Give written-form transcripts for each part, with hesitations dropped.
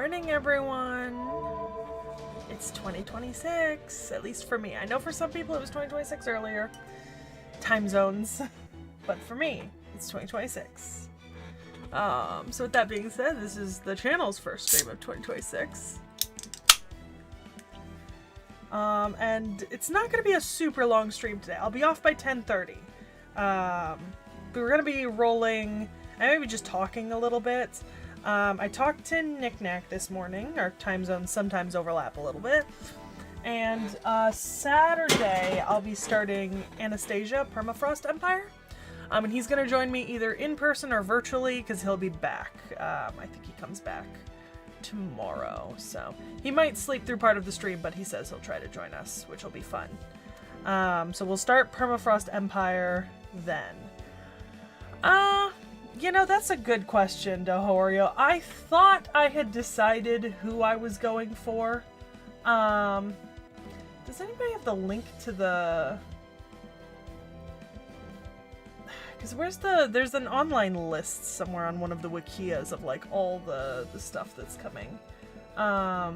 morning, everyone. It's 2026, at least for me. I know for some people it was 2026 earlier. Time zones. But for me, it's 2026. So with that being said, this is the channel's first stream of 2026. And it's not going to be a super long stream today. I'll be off by 10:30. But we're going to be rolling, and maybe just talking a little bit. I talked to Knickknack this morning. Our time zones sometimes overlap a little bit. And Saturday, I'll be starting Anastasia Permafrost Empire. And he's going to join me either in person or virtually, because he'll be back. I think he comes back tomorrow. So he might sleep through part of the stream, but he says he'll try to join us, which will be fun. So we'll start Permafrost Empire then. You know, that's a good question, Dohorio. I thought I had decided who I was going for. Does anybody have the link to the... Because there's an online list somewhere on one of the Wikias of, like, all the stuff that's coming. Because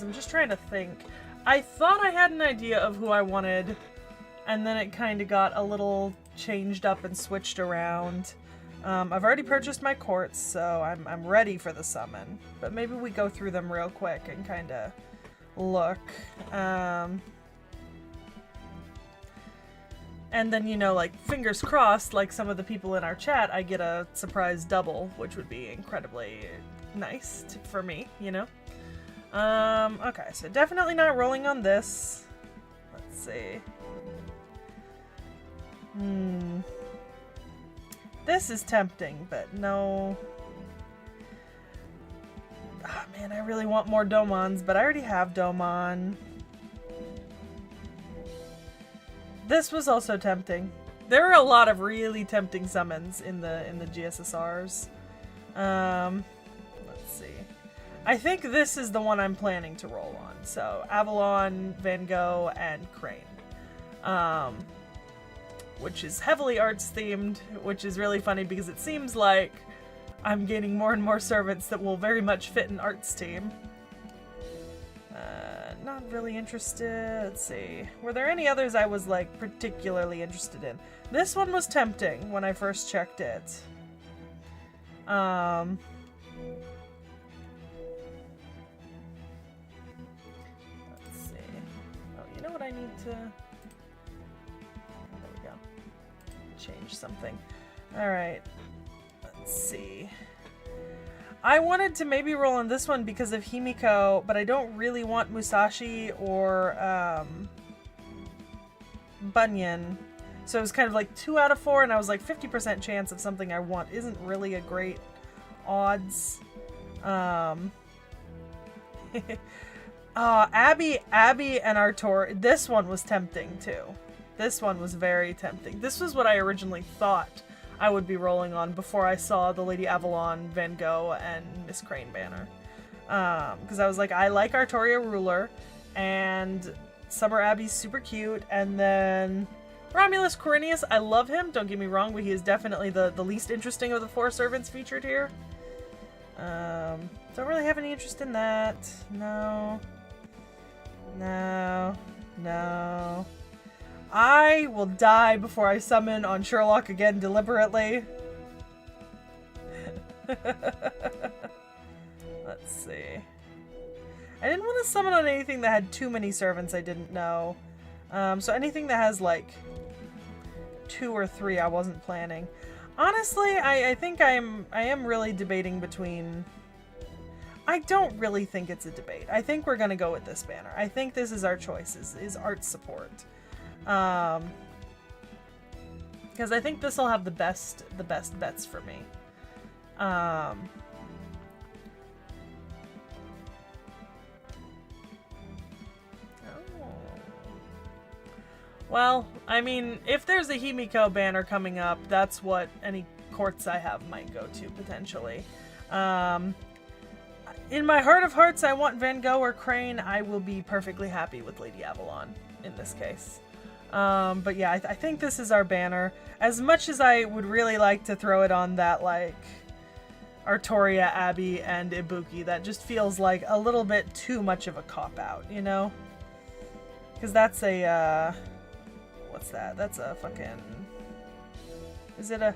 I'm just trying to think. I thought I had an idea of who I wanted, and then it kind of got a little changed up and switched around. I've already purchased my courts, so I'm ready for the summon. But maybe we go through them real quick and kind of look. And then, you know, like, fingers crossed, like some of the people in our chat, I get a surprise double, which would be incredibly nice for me, you know? Okay, so definitely not rolling on this. Let's see. This is tempting, but no. Ah, man, I really want more Domons, but I already have Domon. This was also tempting. There are a lot of really tempting summons in the GSSRs. Let's see. I think this is the one I'm planning to roll on. So Avalon, Van Gogh, and Crane. Which is heavily arts themed, which is really funny because it seems like I'm gaining more and more servants that will very much fit an arts team. Not really interested. Let's see. Were there any others I was, like, particularly interested in? This one was tempting when I first checked it. Let's see. Oh, you know what I need to... There we go. Change something. Alright. Let's see. I wanted to maybe roll on this one because of Himiko, but I don't really want Musashi or Bunyan. So it was kind of like 2 out of 4, and I was like 50% chance of something I want isn't really a great odds. Abby and Artur. This one was tempting too. This one was very tempting. This was what I originally thought I would be rolling on before I saw the Lady Avalon, Van Gogh, and Miss Crane banner. Because I was like, I like Artoria Ruler, and Summer Abbey's super cute, and then Romulus Quirinius, I love him, don't get me wrong, but he is definitely the least interesting of the 4 servants featured here. Don't really have any interest in that. No. No. No. I will die before I summon on Sherlock again deliberately. Let's see. I didn't want to summon on anything that had too many servants I didn't know. So anything that has like 2 or 3 I wasn't planning. Honestly, I think I am really debating between... I don't really think it's a debate. I think we're going to go with this banner. I think this is our choice, is art support. Because I think this will have the best bets for me. Well, I mean, if there's a Himiko banner coming up, that's what any courts I have might go to, potentially. In my heart of hearts, I want Van Gogh or Crane. I will be perfectly happy with Lady Avalon in this case. But yeah, I think this is our banner. As much as I would really like to throw it on that, like, Artoria, Abby, and Ibuki. That just feels like a little bit too much of a cop-out, you know? Because that's a, what's that? That's a fucking... Is it a...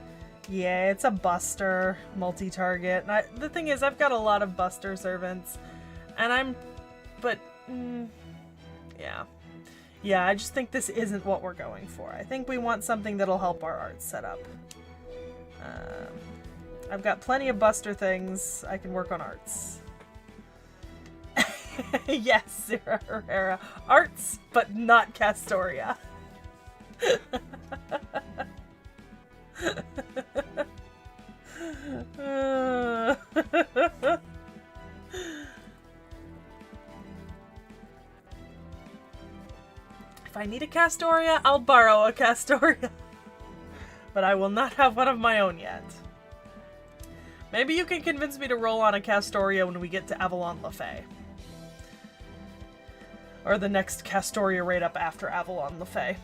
Yeah, it's a Buster multi-target. And the thing is, I've got a lot of Buster servants, and I'm... But, yeah. Yeah, I just think this isn't what we're going for. I think we want something that'll help our art setup. I've got plenty of Buster things. I can work on arts. Yes, Zira Herrera. Arts, but not Castoria. If I need a Castoria, I'll borrow a Castoria. But I will not have one of my own yet. Maybe you can convince me to roll on a Castoria when we get to Avalon Lefay. Or the next Castoria right up after Avalon Lefay.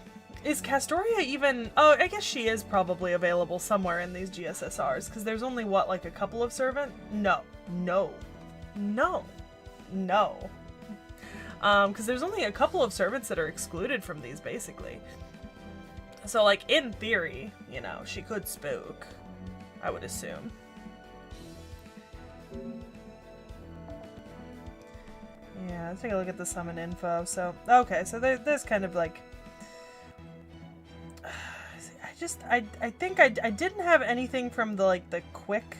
Is Castoria even... Oh, I guess she is probably available somewhere in these GSSRs, because there's only, what, like a couple of servant? No. No. No. No. Because there's only a couple of servants that are excluded from these, basically. So, like, in theory, you know, she could spook, I would assume. Yeah, let's take a look at the summon info. So, okay, so there's kind of like... I think I didn't have anything from the, like, the quick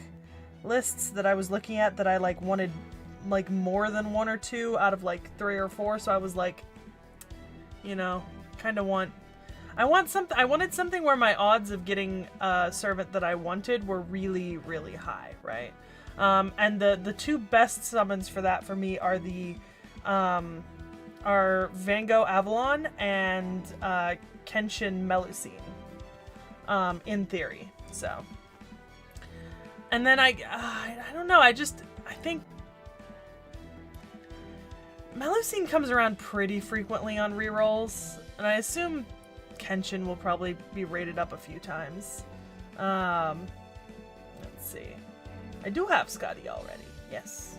lists that I was looking at that I, like, wanted, like, more than 1 or 2 out of, like, 3 or 4, so I was like, you know, kind of want... I wanted something where my odds of getting a servant that I wanted were really, really high, right? And the 2 best summons for that for me are the are Van Gogh Avalon and Kenshin Melusine, in theory. So, and then I don't know. I think Melusine comes around pretty frequently on rerolls, and I assume Kenshin will probably be rated up a few times. Let's see. I do have Scotty already. Yes.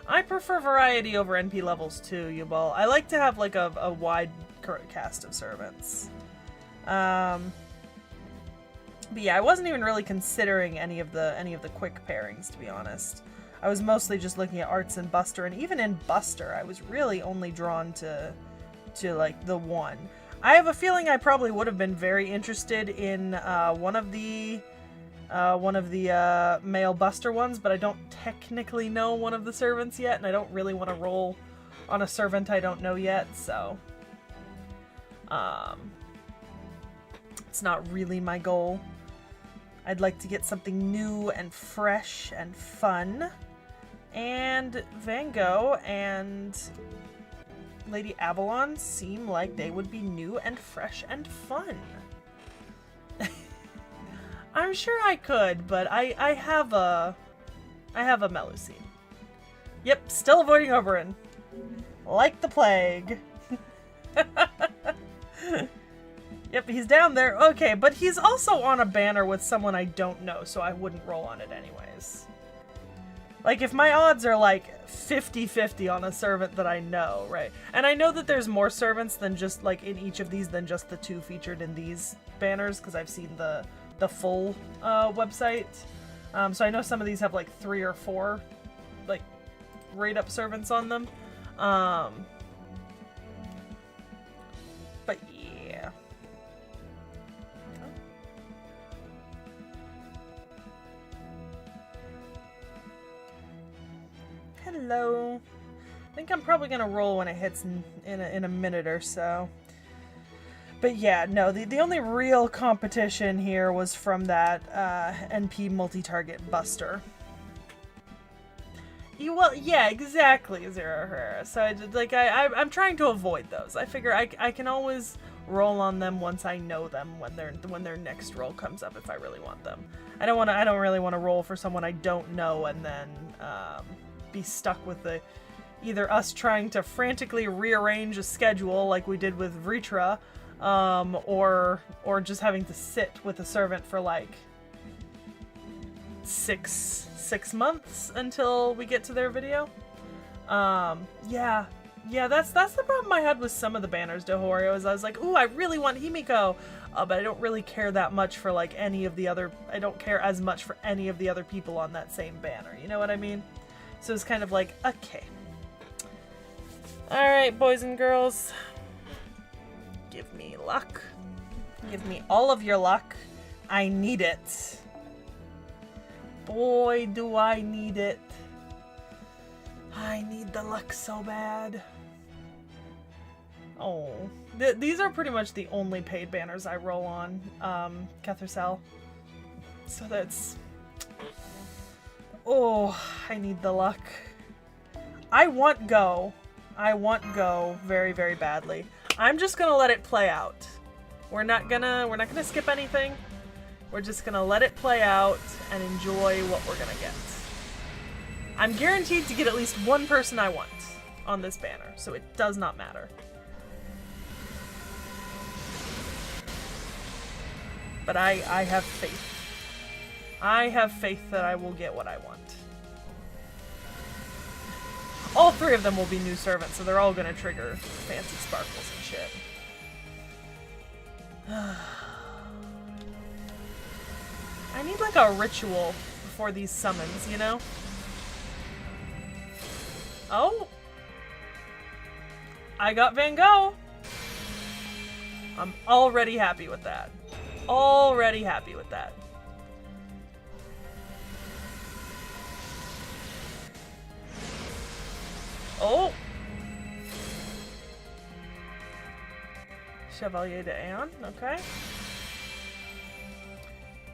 I prefer variety over NP levels too, Yubal. I like to have like a wide cast of servants. But yeah, I wasn't even really considering any of the quick pairings, to be honest. I was mostly just looking at Arts and Buster, and even in Buster, I was really only drawn to like the one. I have a feeling I probably would have been very interested in one of the male Buster ones, but I don't technically know one of the servants yet, and I don't really want to roll on a servant I don't know yet, so it's not really my goal. I'd like to get something new and fresh and fun, and Van Gogh and Lady Avalon seem like they would be new and fresh and fun. I'm sure I could, but I have a Melusine. Yep, still avoiding Oberon. Like the plague. Yep, he's down there. Okay, but he's also on a banner with someone I don't know, so I wouldn't roll on it anyways. Like, if my odds are like 50-50 on a servant that I know, right? And I know that there's more servants than just, like, in each of these than just the 2 featured in these banners, because I've seen the full website. So I know some of these have like 3 or 4 like rate up servants on them. But yeah. Hello. I think I'm probably gonna roll when it hits in a minute or so. But yeah, no, the only real competition here was from that NP multi-target Buster. Well, yeah, exactly, Zero Herrera. So I'm trying to avoid those. I figure I can always roll on them once I know them when their next roll comes up if I really want them. I don't really want to roll for someone I don't know and then be stuck with either us trying to frantically rearrange a schedule like we did with Vritra. Or just having to sit with a servant for like six months until we get to their video. Yeah, that's the problem I had with some of the banners, Dohorio, is I was like, ooh, I really want Himiko, but I don't really care that much for like any of the other, I don't care as much for any of the other people on that same banner, you know what I mean? So it's kind of like, okay. Alright, boys and girls. Give me luck. Give me all of your luck. I need it. Boy, do I need it. I need the luck so bad. Oh. These are pretty much the only paid banners I roll on Kethercell. So that's... Oh, I need the luck. I want Go. I want Go very, very badly. I'm just gonna let it play out. We're not gonna skip anything. We're just gonna let it play out and enjoy what we're gonna get. I'm guaranteed to get at least one person I want on this banner, so it does not matter. But I have faith. I have faith that I will get what I want. All three of them will be new servants, so they're all gonna trigger fancy sparkles and shit. I need like a ritual before these summons, you know? Oh! I got Van Gogh! I'm already happy with that. Already happy with that. Oh! Chevalier de Aeon, okay.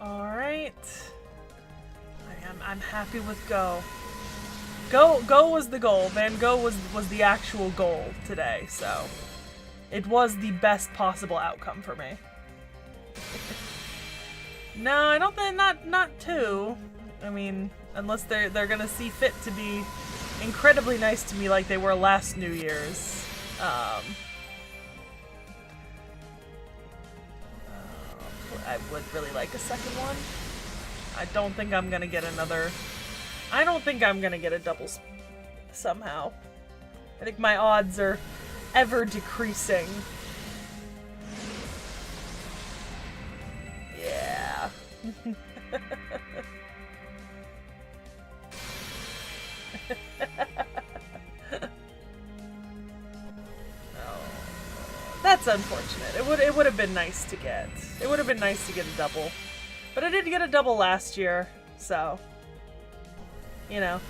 Alright. I'm happy with Go. Go was the goal. Van Gogh was the actual goal today, so it was the best possible outcome for me. No, I don't think not two. I mean, unless they're gonna see fit to be incredibly nice to me like they were last New Year's. I would really like a second one. I don't think I'm gonna get another. I don't think I'm gonna get a double somehow. I think my odds are ever decreasing. Yeah. That's unfortunate. It would have been nice to get. It would have been nice to get a double. But I did get a double last year, so you know.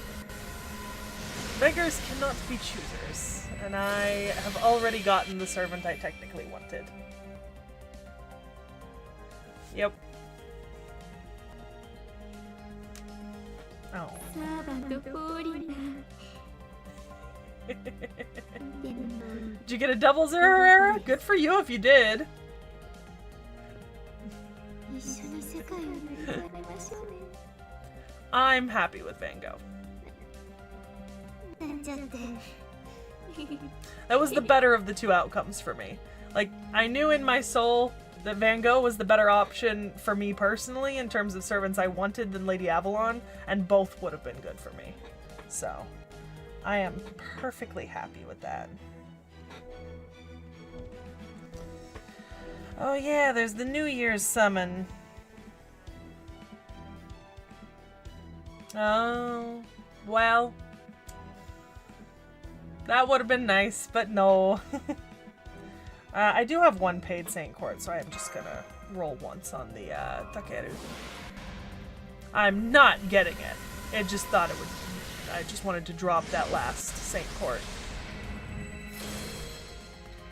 Beggars cannot be choosers, and I have already gotten the servant I technically wanted. Yep. Oh. Did you get a double Zero? Good for you if you did. I'm happy with Van Gogh. That was the better of the two outcomes for me. Like, I knew in my soul that Van Gogh was the better option for me personally in terms of servants I wanted than Lady Avalon, and both would have been good for me. So, I am perfectly happy with that. Oh yeah, there's the New Year's summon. Oh, well. That would have been nice, but no. I do have one paid Saint Court, so I'm just gonna roll once on the Takeru. I'm not getting it. It just thought it would. I just wanted to drop that last Saint Court.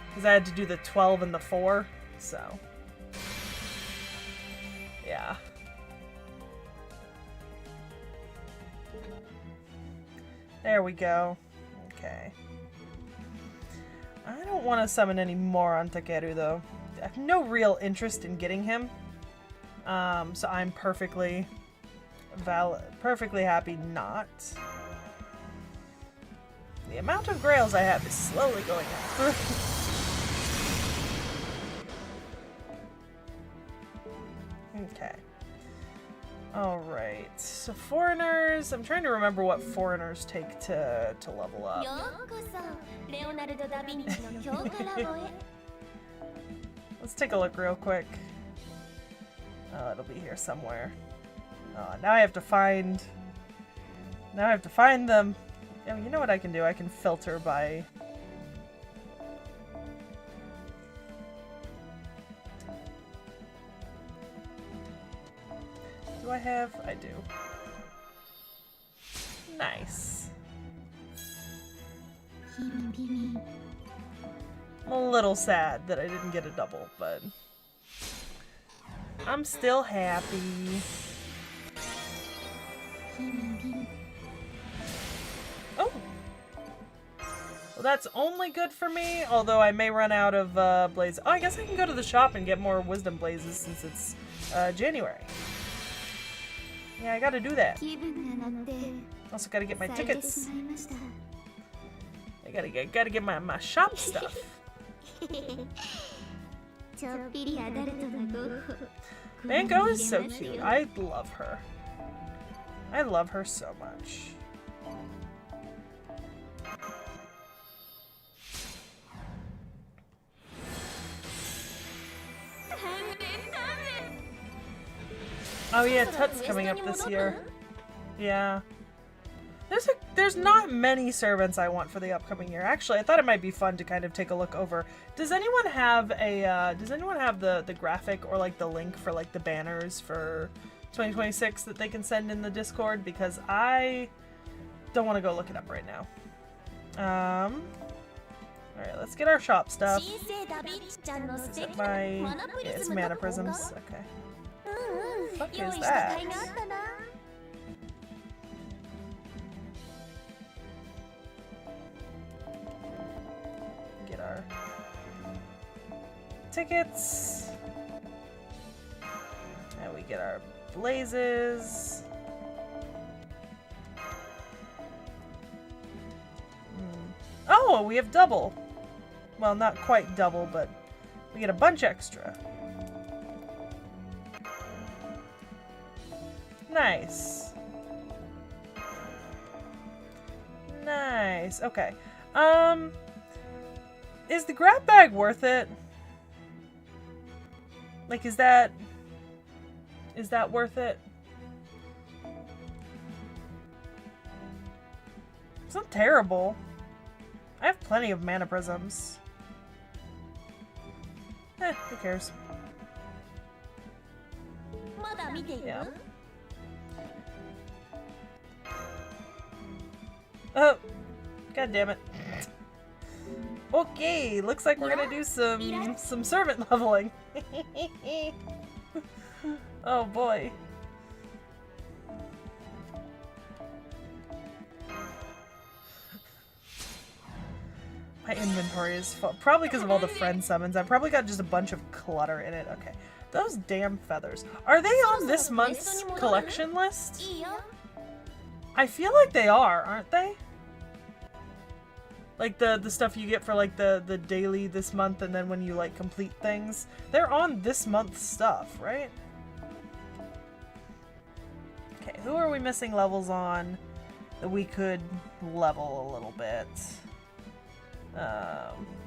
Because I had to do the 12 and the 4, so. Yeah. There we go. Okay. I don't want to summon any more on Takeru, though. I have no real interest in getting him. So I'm perfectly happy not. The amount of grails I have is slowly going up. Okay. Alright, so foreigners, I'm trying to remember what foreigners take to level up. Let's take a look real quick. Oh, it'll be here somewhere. Oh, now I have to find them. Oh, you know what I can do? I can filter by... Do I have? I do. Nice. I'm a little sad that I didn't get a double, but I'm still happy. Oh! Well, that's only good for me, although I may run out of blazes. Oh, I guess I can go to the shop and get more wisdom blazes since it's January. Yeah, I gotta do that. Also gotta get my tickets. I gotta get my shop stuff. Mango is so cute. I love her. I love her so much. Oh yeah, T.H.E.'s coming up this year. Yeah. There's not many servants I want for the upcoming year. Actually, I thought it might be fun to kind of take a look over. Does anyone have the graphic or like the link for like the banners for 2026 that they can send in the Discord? Because I don't want to go look it up right now. Alright, let's get our shop stuff. Is it my... Yeah, it's mana prisms. Okay. What the fuck is that? Get our tickets. And we get our blazes. Oh, we have double. Well, not quite double, but we get a bunch extra. Nice. Nice. Okay. Is the grab bag worth it? Like, is that worth it? It's not terrible. I have plenty of mana prisms. Who cares? Yeah. Oh, god damn it. Okay, looks like we're gonna do some servant leveling. Oh boy. My inventory is full. Probably because of all the friend summons. I've probably got just a bunch of clutter in it. Okay. Those damn feathers. Are they on this month's collection list? I feel like they are, aren't they? Like the stuff you get for like the daily this month and then when you like complete things. They're on this month's stuff, right? Okay, who are we missing levels on that we could level a little bit?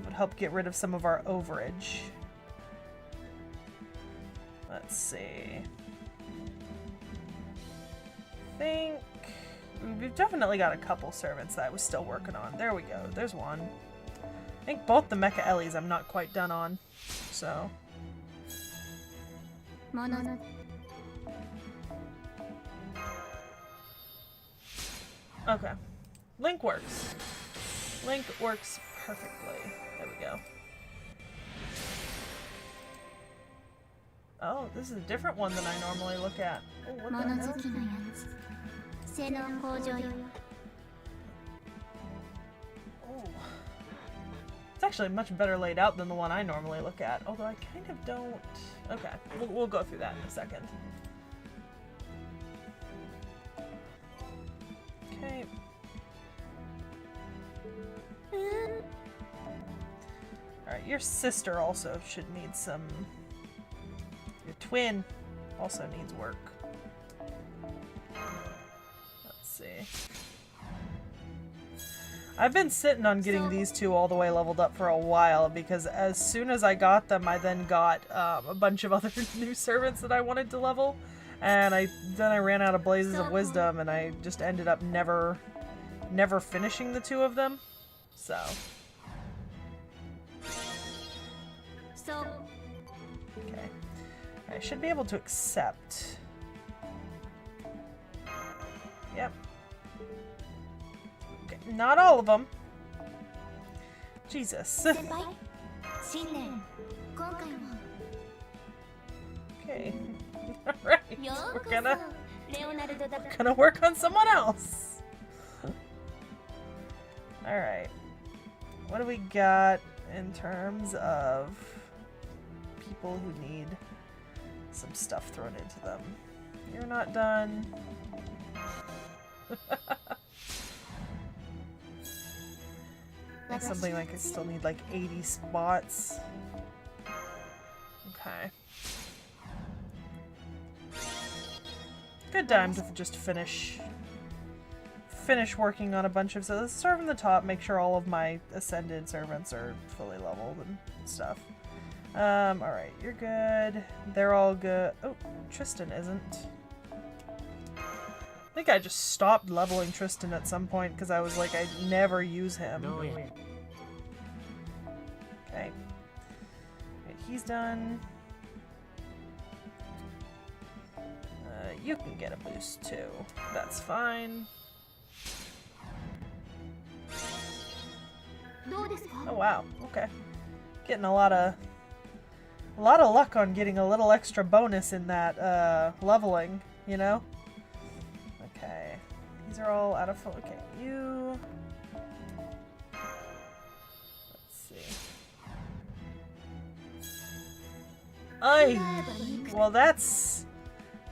Would help get rid of some of our overage. Let's see. I think we've definitely got a couple servants that I was still working on. There we go. There's one. I think both the Mecha Ellies I'm not quite done on. So. Okay. Link works. Link works perfectly. There we go. Oh, this is a different one than I normally look at. Oh, what the hell? Oh. It's actually much better laid out than the one I normally look at. Although I kind of don't... Okay, we'll go through that in a second. Okay. Alright, your sister also should need some... Your twin also needs work. see. I've been sitting on getting these two all the way leveled up for a while because as soon as I got them, I then got a bunch of other new servants that I wanted to level. And then I ran out of Blazes of Wisdom and I just ended up never finishing the two of them. So. Okay. I should be able to accept. Yep. Okay, not all of them. Jesus. Okay. Alright. We're gonna work on someone else. Alright. What do we got in terms of people who need some stuff thrown into them? You're not done. Something like I still need like 80 spots. Okay. Good time to just finish working on a bunch of, so let's start from the top, make sure all of my ascended servants are fully leveled and stuff. Alright, you're good. They're all good. Oh, Tristan isn't. I think I just stopped leveling Tristan at some point because I was like, I never use him. No, yeah. Okay. Right, he's done. You can get a boost too. That's fine. Oh wow, okay. Getting a lot of luck on getting a little extra bonus in that leveling, you know? Okay. These are all out of okay, you let's see. Well that's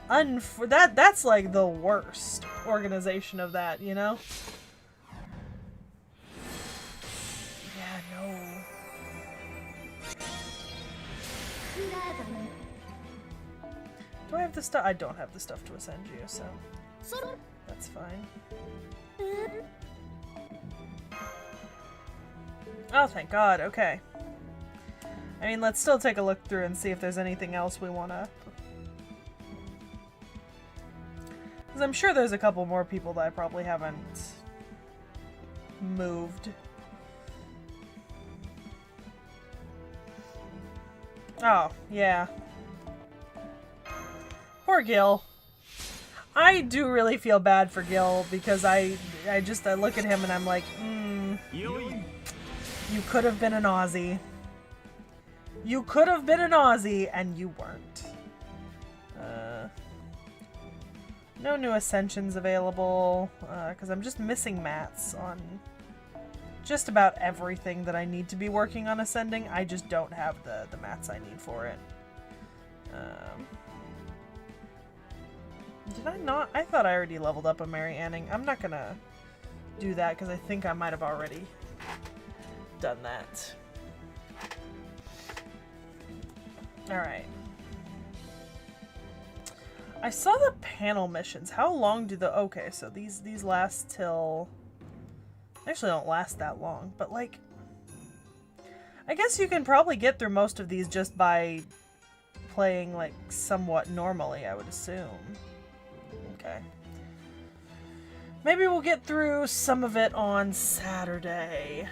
that's like the worst organization of that, you know? Yeah, no. Do I have the stuff? I don't have the stuff to ascend you, so that's fine. Oh, thank God. Okay. I mean, let's still take a look through and see if there's anything else we want to... Because I'm sure there's a couple more people that I probably haven't moved. Oh, yeah. Poor Gil. I do really feel bad for Gil because I look at him and I'm like, you could have been an Aussie. You could have been an Aussie and you weren't. No new ascensions available, because I'm just missing mats on just about everything that I need to be working on ascending. I just don't have the mats I need for it. Did I not? I thought I already leveled up a Mary Anning. I'm not gonna do that because I think I might have already done that. Alright. I saw the panel missions. How long do the... Okay, so these last till... Actually don't last that long, but like... I guess you can probably get through most of these just by playing like somewhat normally, I would assume. Okay. Maybe we'll get through some of it on Saturday.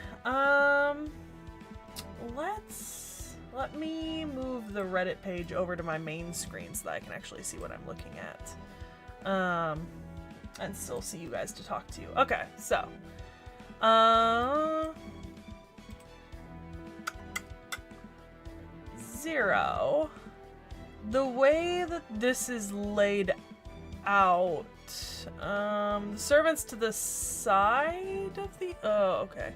Let me move the Reddit page over to my main screen so that I can actually see what I'm looking at. And still see you guys to talk to. Okay, so. Zero. The way that this is laid out, the servants to the side of the... Oh, okay.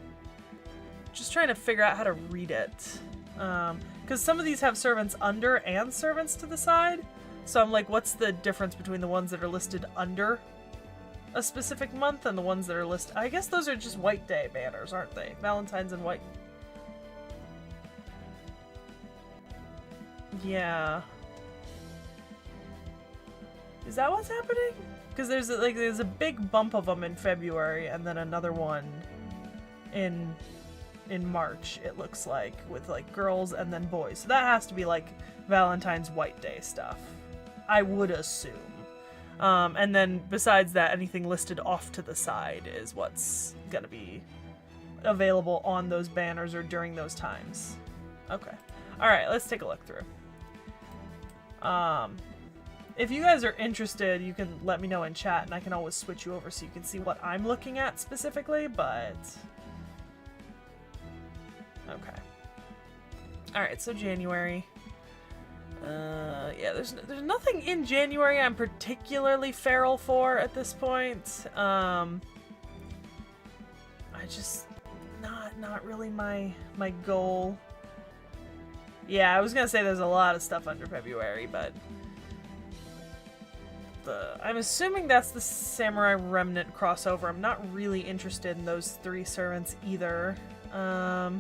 Just trying to figure out how to read it. Because some of these have servants under and servants to the side. So I'm like, what's the difference between the ones that are listed under a specific month and the ones that are listed? I guess those are just White Day banners, aren't they? Valentine's and White. Yeah. Is that what's happening? Because there's a big bump of them in February, and then another one in March, it looks like, with like girls and then boys. So that has to be like Valentine's White Day stuff, I would assume. And then besides that, anything listed off to the side is what's gonna be available on those banners or during those times. Okay. Alright, let's take a look through. If you guys are interested, you can let me know in chat, and I can always switch you over so you can see what I'm looking at specifically, but... Okay. Alright, so January. Yeah, there's nothing in January I'm particularly feral for at this point. I just... Not really my goal. Yeah, I was gonna say there's a lot of stuff under February, but... I'm assuming that's the Samurai Remnant crossover. I'm not really interested in those 3 servants either. I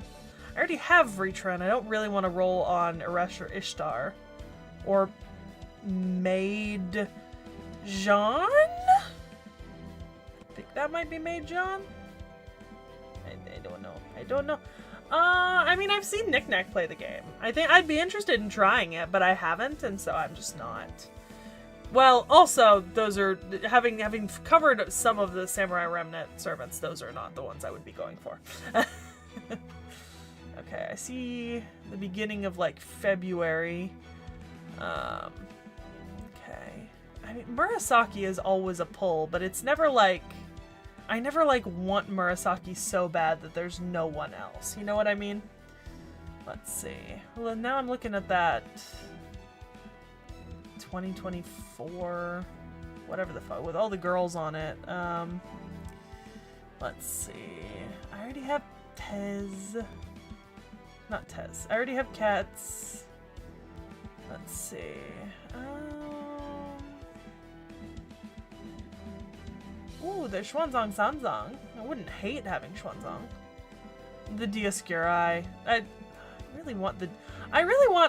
already have Vritra, and I don't really want to roll on Eresh or Ishtar. Or Maid Jean? I think that might be Maid Jean? I don't know. I don't know. I mean, I've seen Knick Knack play the game. I think I'd be interested in trying it, but I haven't, and so I'm just not. Well, also, those are, having covered some of the Samurai Remnant servants, those are not the ones I would be going for. Okay, I see the beginning of, like, February. Okay. I mean, Murasaki is always a pull, but it's never, like... I never, like, want Murasaki so bad that there's no one else. You know what I mean? Let's see. Well, now I'm looking at that... 2024, whatever the fuck, with all the girls on it. Let's see. I already have Tez. Not Tez. I already have Cats. Let's see. Ooh, there's Xuanzang Sanzang. I wouldn't hate having Xuanzang. The Dioscuri. I really want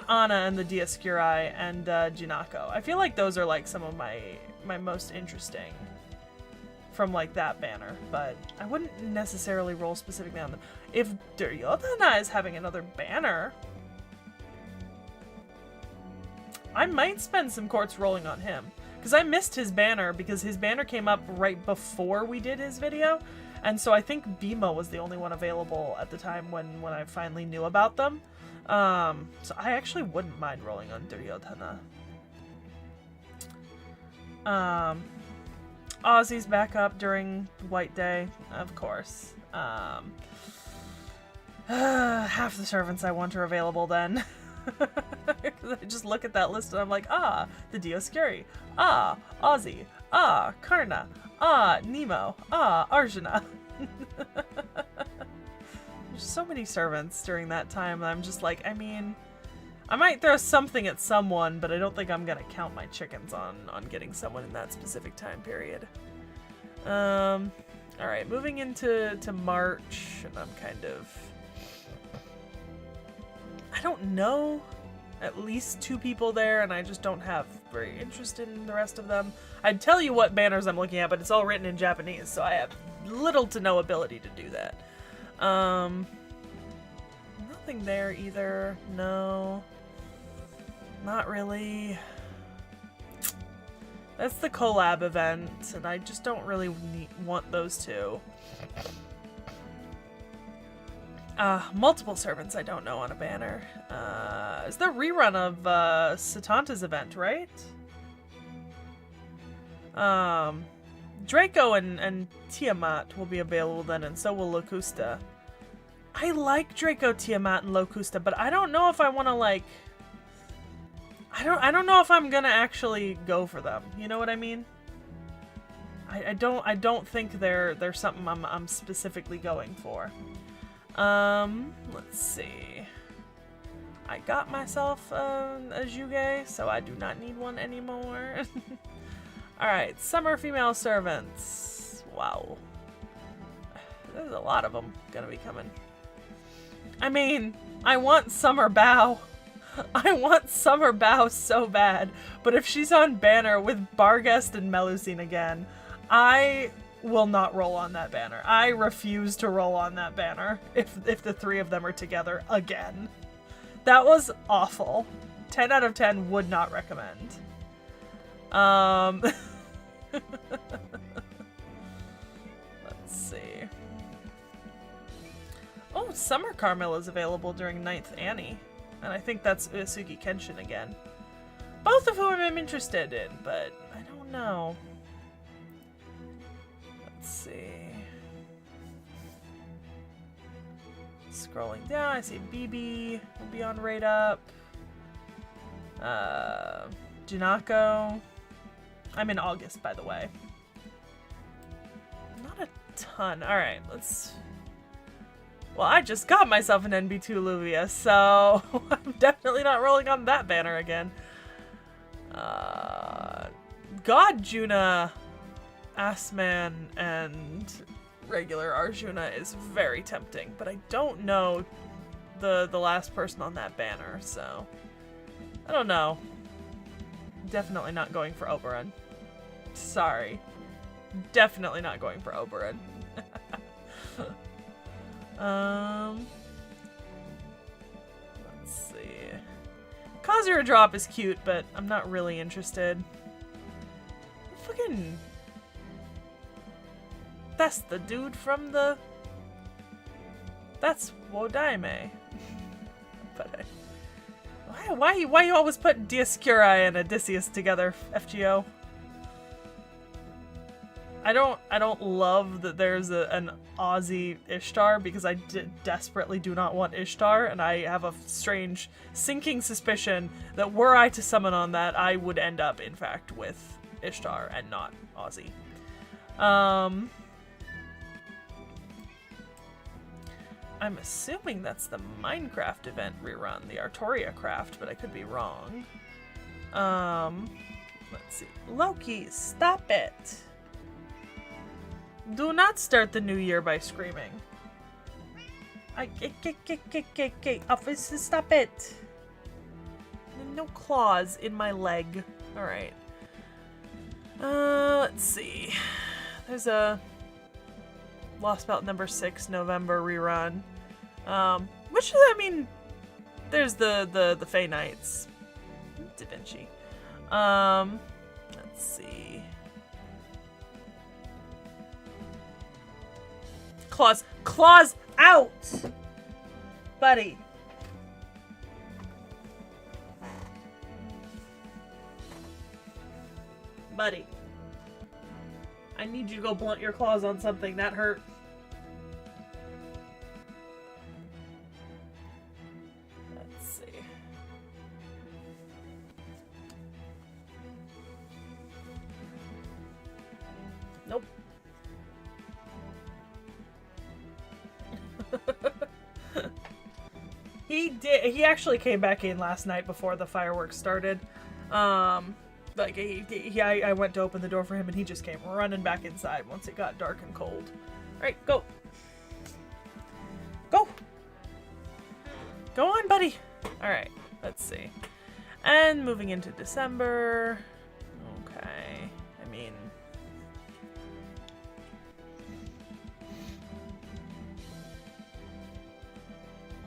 Anna and the Dioscuri and Jinako. I feel like those are like some of my most interesting from like that banner, but I wouldn't necessarily roll specifically on them. If Duryodhana is having another banner, I might spend some courts rolling on him. Because I missed his banner, because his banner came up right before we did his video. And so I think Bhima was the only one available at the time when I finally knew about them. So I actually wouldn't mind rolling on Duryodhana. Ozzy's back up during White Day, of course. Half the servants I want are available then. Because I just look at that list and I'm like, ah, the Dioscuri, ah, Ozzy, ah, Karna, ah, Nemo, ah, Arjuna. There's so many servants during that time that I'm just like, I mean, I might throw something at someone, but I don't think I'm gonna count my chickens on getting someone in that specific time period. Alright, moving into March, and I'm kind of... I don't know at least 2 people there, and I just don't have very interested in the rest of them. I'd tell you what banners I'm looking at, but it's all written in Japanese, so I have little to no ability to do that. Nothing there either. No. Not really. That's the collab event, and I just don't really want those 2. Multiple servants I don't know on a banner. It's the rerun of Satanta's event, right? Draco and Tiamat will be available then, and so will Locusta. I like Draco, Tiamat, and Locusta, but I don't know if I want to, like... I don't know if I'm gonna actually go for them. You know what I mean? I don't think they're something I'm specifically going for. Let's see. I got myself a Juge, so I do not need one anymore. Alright, summer female servants. Wow. There's a lot of them gonna be coming. I mean, I want Summer Bow. I want Summer Bow so bad, but if she's on banner with Barghest and Melusine again, I will not roll on that banner. I refuse to roll on that banner if the three of them are together again. That was awful. 10 out of 10 would not recommend. Let's see. Oh, Summer Carmel is available during 9th Annie. And I think that's Uesugi Kenshin again. Both of whom I'm interested in, but I don't know. Let's see. Scrolling down, I see BB will be on Rate Up. Junako. I'm in August, by the way. Not a ton. Alright, let's... Well, I just got myself an NB2 Luvia, so I'm definitely not rolling on that banner again. God Juna, Assman, and regular Arjuna is very tempting, but I don't know the last person on that banner, so I don't know. Definitely not going for Oberon. Sorry. Definitely not going for Oberon. Let's see. Kazura Drop is cute, but I'm not really interested. Fucking... That's the dude from the... That's Wodaime. But why you always put Dioscuri and Odysseus together, FGO? I don't love that there's an Aussie Ishtar, because I desperately do not want Ishtar, and I have a strange sinking suspicion that were I to summon on that, I would end up, in fact, with Ishtar and not Aussie. I'm assuming that's the Minecraft event rerun, the Artoria craft, but I could be wrong. Let's see. Loki, stop it! Do not start the new year by screaming. Officer, stop it! No claws in my leg. Alright. Let's see. There's a Lost Belt number 6 November rerun. Which, I mean, there's the Fey Knights. Da Vinci. Let's see. Claws out! Buddy. Buddy. I need you to go blunt your claws on something. That hurt. Let's see. Nope. He actually came back in last night before the fireworks started. Like, I went to open the door for him and he just came running back inside once it got dark and cold. Alright, go. Go! Go on, buddy! Alright, let's see. And moving into December. Okay. I mean...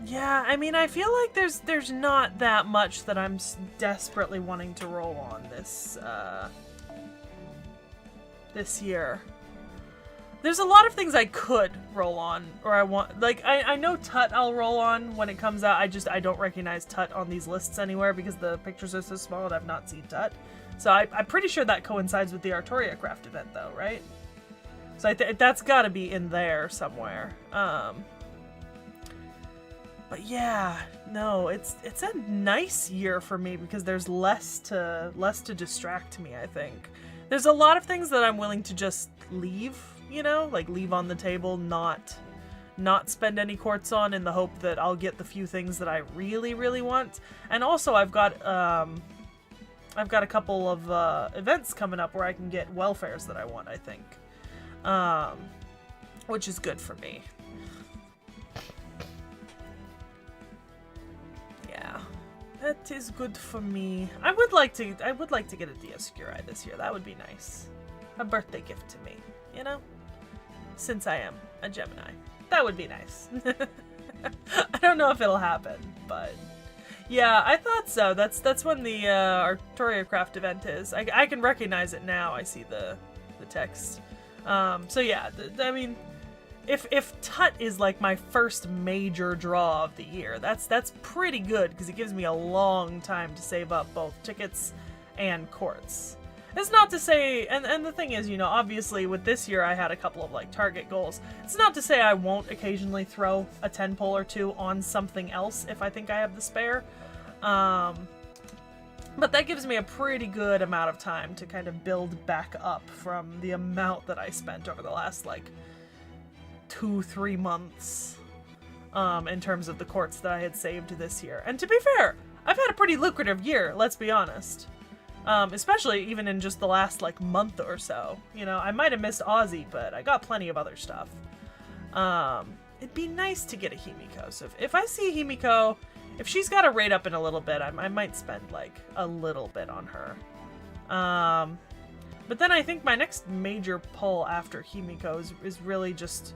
Yeah, I mean, I feel like there's not that much that I'm desperately wanting to roll on this year. There's a lot of things I could roll on, or I want, like, I know T.H.E I'll roll on when it comes out. I don't recognize T.H.E on these lists anywhere because the pictures are so small and I've not seen T.H.E. So I'm pretty sure that coincides with the Artoria Craft event though, right? So that's gotta be in there somewhere. But yeah, no, it's a nice year for me because there's less to distract me, I think. There's a lot of things that I'm willing to just leave, you know, like leave on the table, not spend any quartz on in the hope that I'll get the few things that I really, really want. And also I've got a couple of events coming up where I can get welfares that I want, I think. Which is good for me. That is good for me. I would like to get a T.H.E this year. That would be nice. A birthday gift to me, you know? Since I am a Gemini. That would be nice. I don't know if it'll happen, but yeah, I thought so. That's when the Arctoriacraft event is. I can recognize it now. I see the text. So yeah, I mean, if T.H.E is like my first major draw of the year, that's pretty good because it gives me a long time to save up both tickets and courts. It's not to say, and the thing is, you know, obviously with this year I had a couple of like target goals. It's not to say I won't occasionally throw a 10 pull or two on something else if I think I have the spare. But that gives me a pretty good amount of time to kind of build back up from the amount that I spent over the last like 2-3 months in terms of the courts that I had saved this year. And to be fair, I've had a pretty lucrative year, let's be honest. Especially even in just the last like month or so. You know, I might have missed Aussie, but I got plenty of other stuff. It'd be nice to get a Himiko. So if I see Himiko, if she's got a rate up in a little bit, I might spend like a little bit on her. But then I think my next major pull after Himiko is really just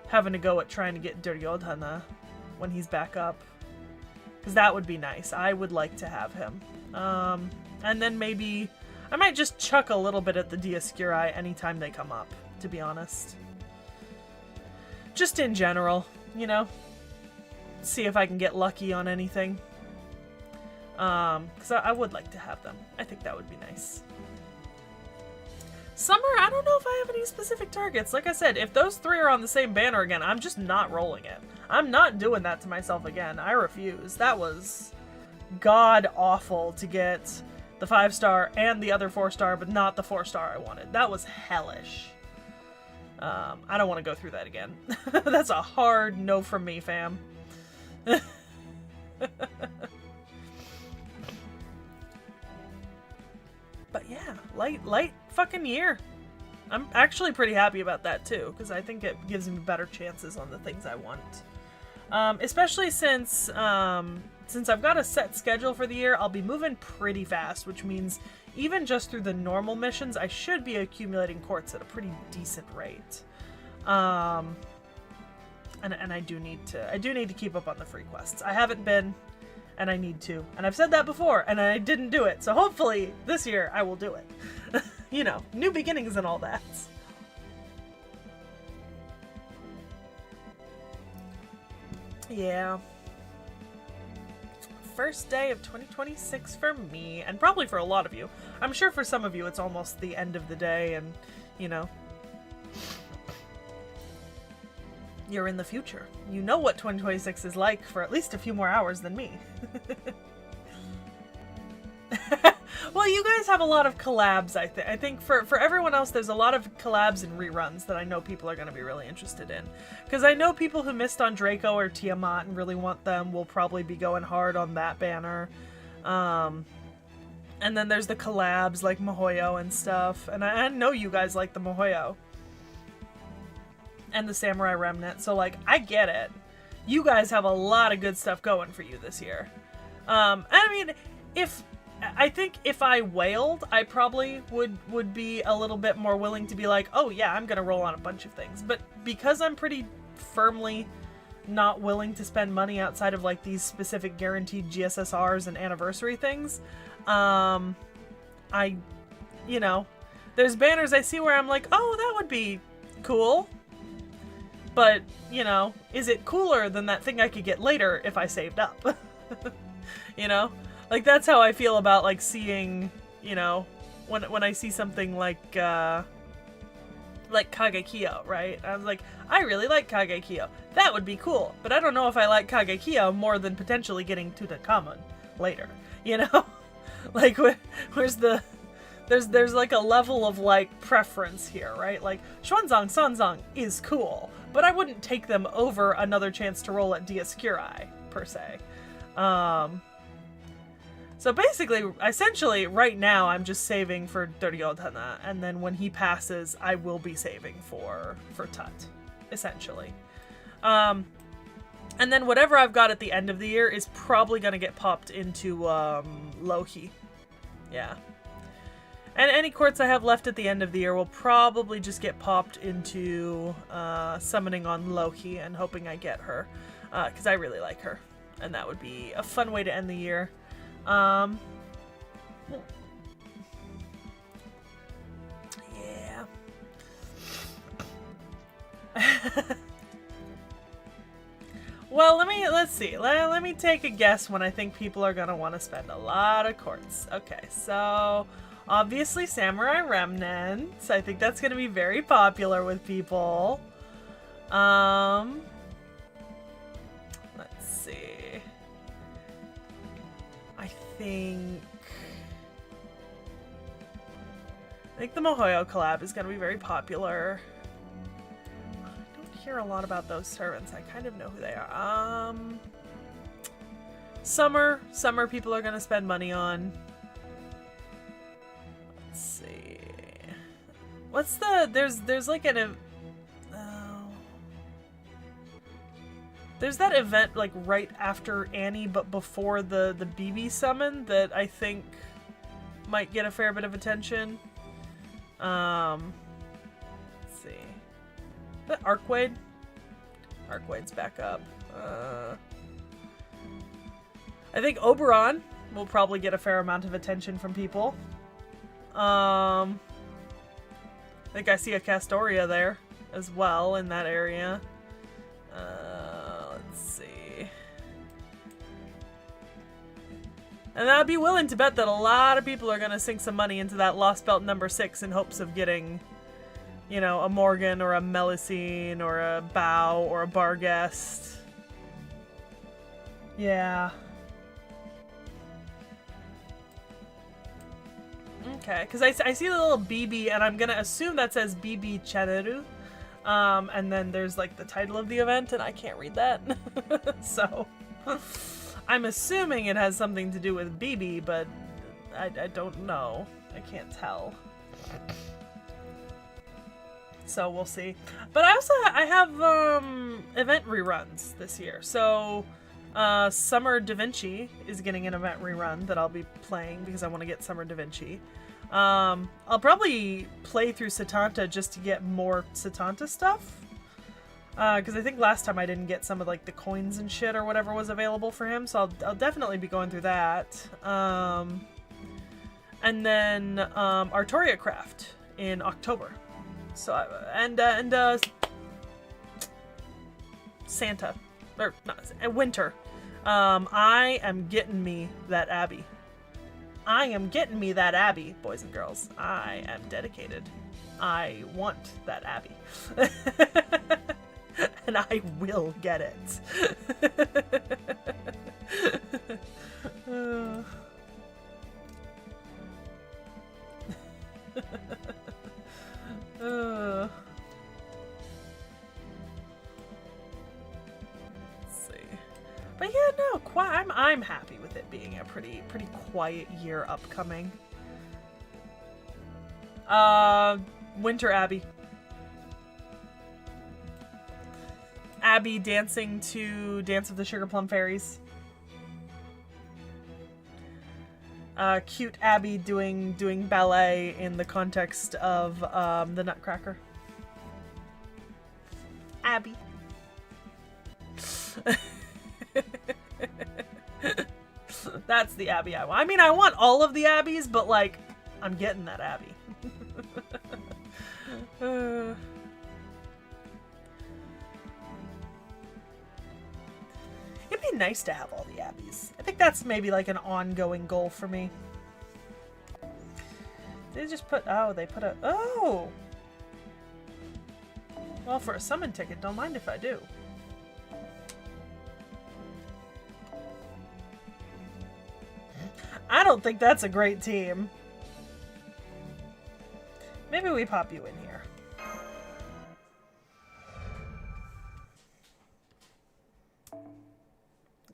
having to go at trying to get Duryodhana when he's back up. Because that would be nice. I would like to have him. And then maybe I might just chuck a little bit at the T.H.E anytime they come up, to be honest. Just in general, you know? See if I can get lucky on anything. Because I would like to have them. I think that would be nice. Summer, I don't know if I have any specific targets. Like I said, if those 3 are on the same banner again, I'm just not rolling it. I'm not doing that to myself again. I refuse. That was god-awful to get the 5-star and the other 4-star, but not the 4-star I wanted. That was hellish. I don't want to go through that again. That's a hard no from me, fam. But yeah, light fucking year. I'm actually pretty happy about that too, because I think it gives me better chances on the things I want. Especially since I've got a set schedule for the year, I'll be moving pretty fast, which means even just through the normal missions, I should be accumulating courts at a pretty decent rate. And I do need to keep up on the free quests. I haven't been, and I need to. And I've said that before, and I didn't do it. So hopefully this year I will do it. You know, new beginnings and all that. Yeah. First day of 2026 for me, and probably for a lot of you. I'm sure for some of you it's almost the end of the day and, you know, you're in the future. You know what 2026 is like for at least a few more hours than me. Well, you guys have a lot of collabs, I think for everyone else, there's a lot of collabs and reruns that I know people are going to be really interested in. Because I know people who missed on Draco or Tiamat and really want them will probably be going hard on that banner. And then there's the collabs like Mihoyo and stuff. And I know you guys like the Mihoyo. And the Samurai Remnant. So, like, I get it. You guys have a lot of good stuff going for you this year. I mean, I think if I whaled, I probably would be a little bit more willing to be like, oh yeah, I'm gonna roll on a bunch of things. But because I'm pretty firmly not willing to spend money outside of like these specific guaranteed GSSRs and anniversary things, you know, there's banners I see where I'm like, oh, that would be cool. But, you know, is it cooler than that thing I could get later if I saved up? You know? Like, that's how I feel about, like, seeing, you know, when I see something like Kagekiyo, right? I was like, I really like Kagekiyo. That would be cool. But I don't know if I like Kagekiyo more than potentially getting Tutankhamun later. You know? Like, where's the... There's like a level of, like, preference here, right? Like, Xuanzang, Sanzang is cool, but I wouldn't take them over another chance to roll at T.H.E, per se. So basically, essentially, right now, I'm just saving for Duryodhana, and then when he passes, I will be saving for T.H.E, essentially. And then whatever I've got at the end of the year is probably going to get popped into Loki. Yeah. And any courts I have left at the end of the year will probably just get popped into summoning on Loki and hoping I get her. Because I really like her. And that would be a fun way to end the year. Yeah. Well, let's see. Let me take a guess when I think people are going to want to spend a lot of courts. Okay, so obviously Samurai Remnants. I think that's going to be very popular with people. Let's see. I think the Mihoyo collab is going to be very popular. Hear a lot about those servants. I kind of know who they are. Summer people are gonna spend money on. Let's see. What's the there's like an there's that event like right after Annie but before the BB summon that I think might get a fair bit of attention. Let's see. The Arcwade? Arcwade's back up. I think Oberon will probably get a fair amount of attention from people. I think I see a Castoria there as well in that area. Let's see. And I'd be willing to bet that a lot of people are going to sink some money into that Lost Belt number 6 in hopes of getting, you know, a Morgan or a Melusine or a Bao or a Barghest. Yeah. Okay, because I see the little BB, and I'm going to assume that says BB Cheneru. And then there's, like, the title of the event, and I can't read that. So, I'm assuming it has something to do with BB, but I don't know. I can't tell. So we'll see. But I have event reruns this year. So Summer Da Vinci is getting an event rerun that I'll be playing because I want to get Summer Da Vinci. I'll probably play through Satanta just to get more Satanta stuff. Because I think last time I didn't get some of like the coins and shit or whatever was available for him. So I'll definitely be going through that. And then Artoria Craft in October. So Santa or not Winter. I am getting me that Abbey. I am getting me that Abbey, boys and girls. I am dedicated. I want that Abbey. And I will get it. Let's see. But yeah, no, I'm happy with it being a pretty quiet year upcoming. Winter Abbey. Abby dancing to Dance of the Sugar Plum Fairies. Cute Abby doing ballet in the context of the Nutcracker. Abby. That's the Abby I want. I mean, I want all of the Abbies, but like, I'm getting that Abby. It'd be nice to have all the Abbies. I think that's maybe like an ongoing goal for me. They just put, oh, they put a, oh! Well, for a summon ticket, don't mind if I do. I don't think that's a great team. Maybe we pop you in here.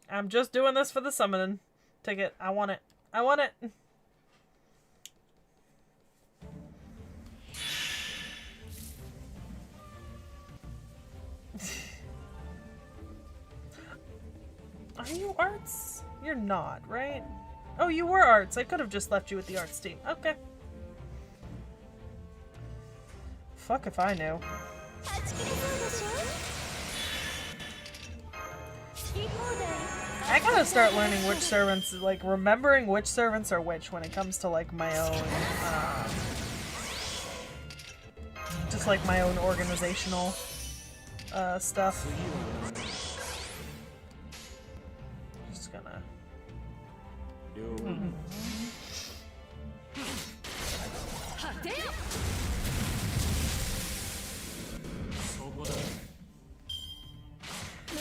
I'm just doing this for the summoning ticket. I want it. I want it. Are you arts? You're not, right? Oh, you were arts. I could have just left you with the arts team. Okay. Fuck if I knew. I gotta start learning which servants, like, remembering which servants are which when it comes to, like, my own, just, like, my own organizational, stuff. Just gonna...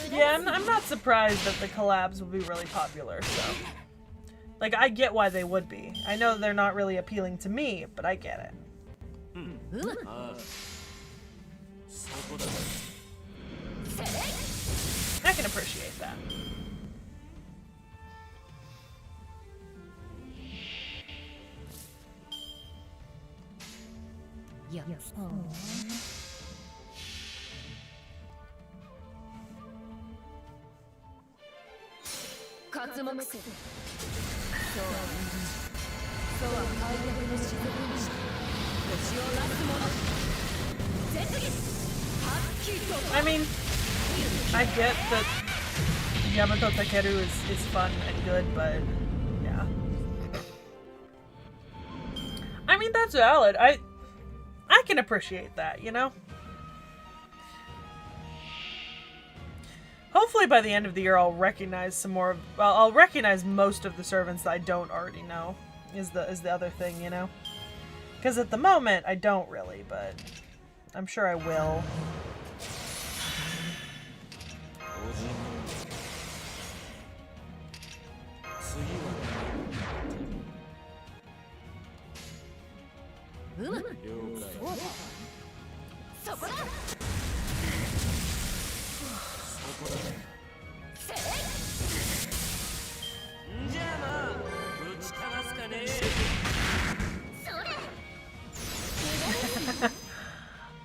Yeah, I'm not surprised that the collabs will be really popular, so... Like, I get why they would be. I know they're not really appealing to me, but I get it. I can appreciate that. I mean, I get that Yamato Takeru is fun and good, but yeah. I mean, that's valid. I can appreciate that, you know? Hopefully by the end of the year I'll recognize some more, well, I'll recognize most of the servants that I don't already know, is the other thing, you know? Because at the moment, I don't really, but I'm sure I will.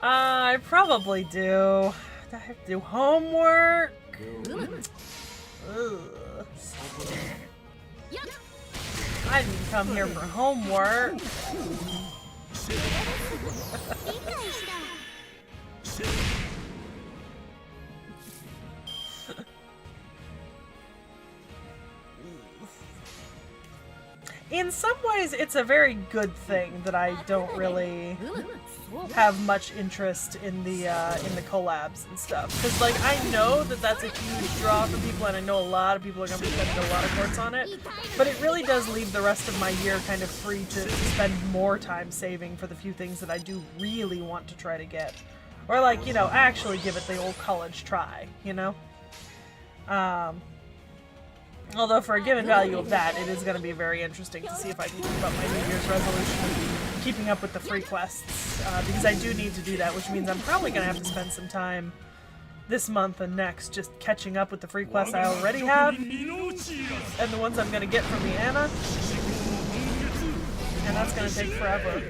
I probably do. I have to do homework. Ugh. I didn't come here for homework. In some ways, it's a very good thing that I don't really have much interest in the collabs and stuff, because like I know that that's a huge draw for people, and I know a lot of people are going to be spending a lot of courts on it, but it really does leave the rest of my year kind of free to spend more time saving for the few things that I do really want to try to get, or like, you know, actually give it the old college try, you know? Although for a given value of that, it is going to be very interesting to see if I can keep up my New Year's resolution of keeping up with the free quests, because I do need to do that, which means I'm probably going to have to spend some time this month and next just catching up with the free quests I already have, and the ones I'm going to get from the Anna, and that's going to take forever.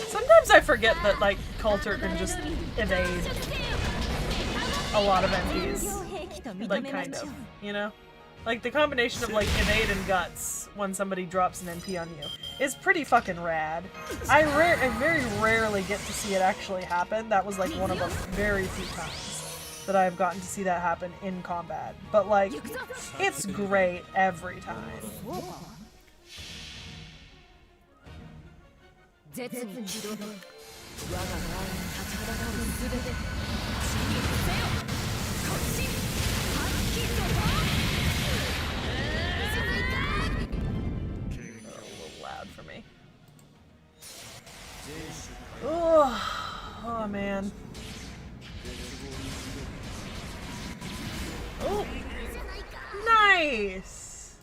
Sometimes I forget that, like, Coulter can just evade a lot of MPs. Like, kind of, you know? Like, the combination of, like, evade and guts when somebody drops an MP on you is pretty fucking rad. I very rarely get to see it actually happen. That was, like, one of the very few times that I've gotten to see that happen in combat. But, like, it's great every time. For me. Oh man. Oh, nice.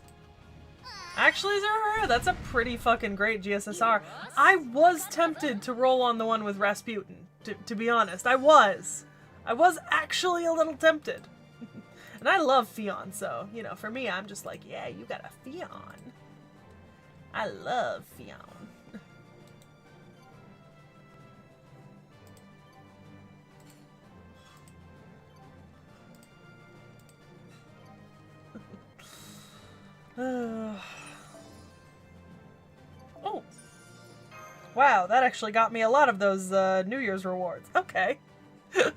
Actually, Zara, that's a pretty fucking great GSSR. I was tempted to roll on the one with Rasputin, to be honest. I was actually a little tempted. And I love Fionn, so, you know, for me, I'm just like, yeah, you got a Fionn. I love Fionn. Oh. Wow, that actually got me a lot of those New Year's rewards. Okay. I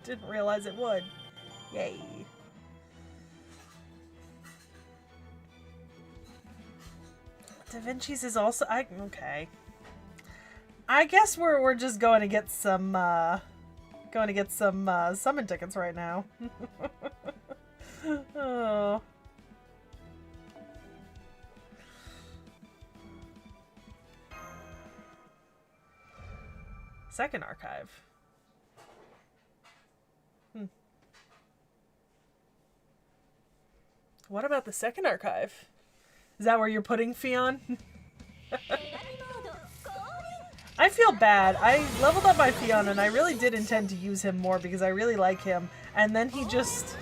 didn't realize it would. Yay. Da Vinci's is also... okay. I guess we're just going to get some summon tickets right now. Oh. Second archive. What about the second archive? Is that where you're putting Fion? I feel bad. I leveled up my Fion and I really did intend to use him more because I really like him. And then he just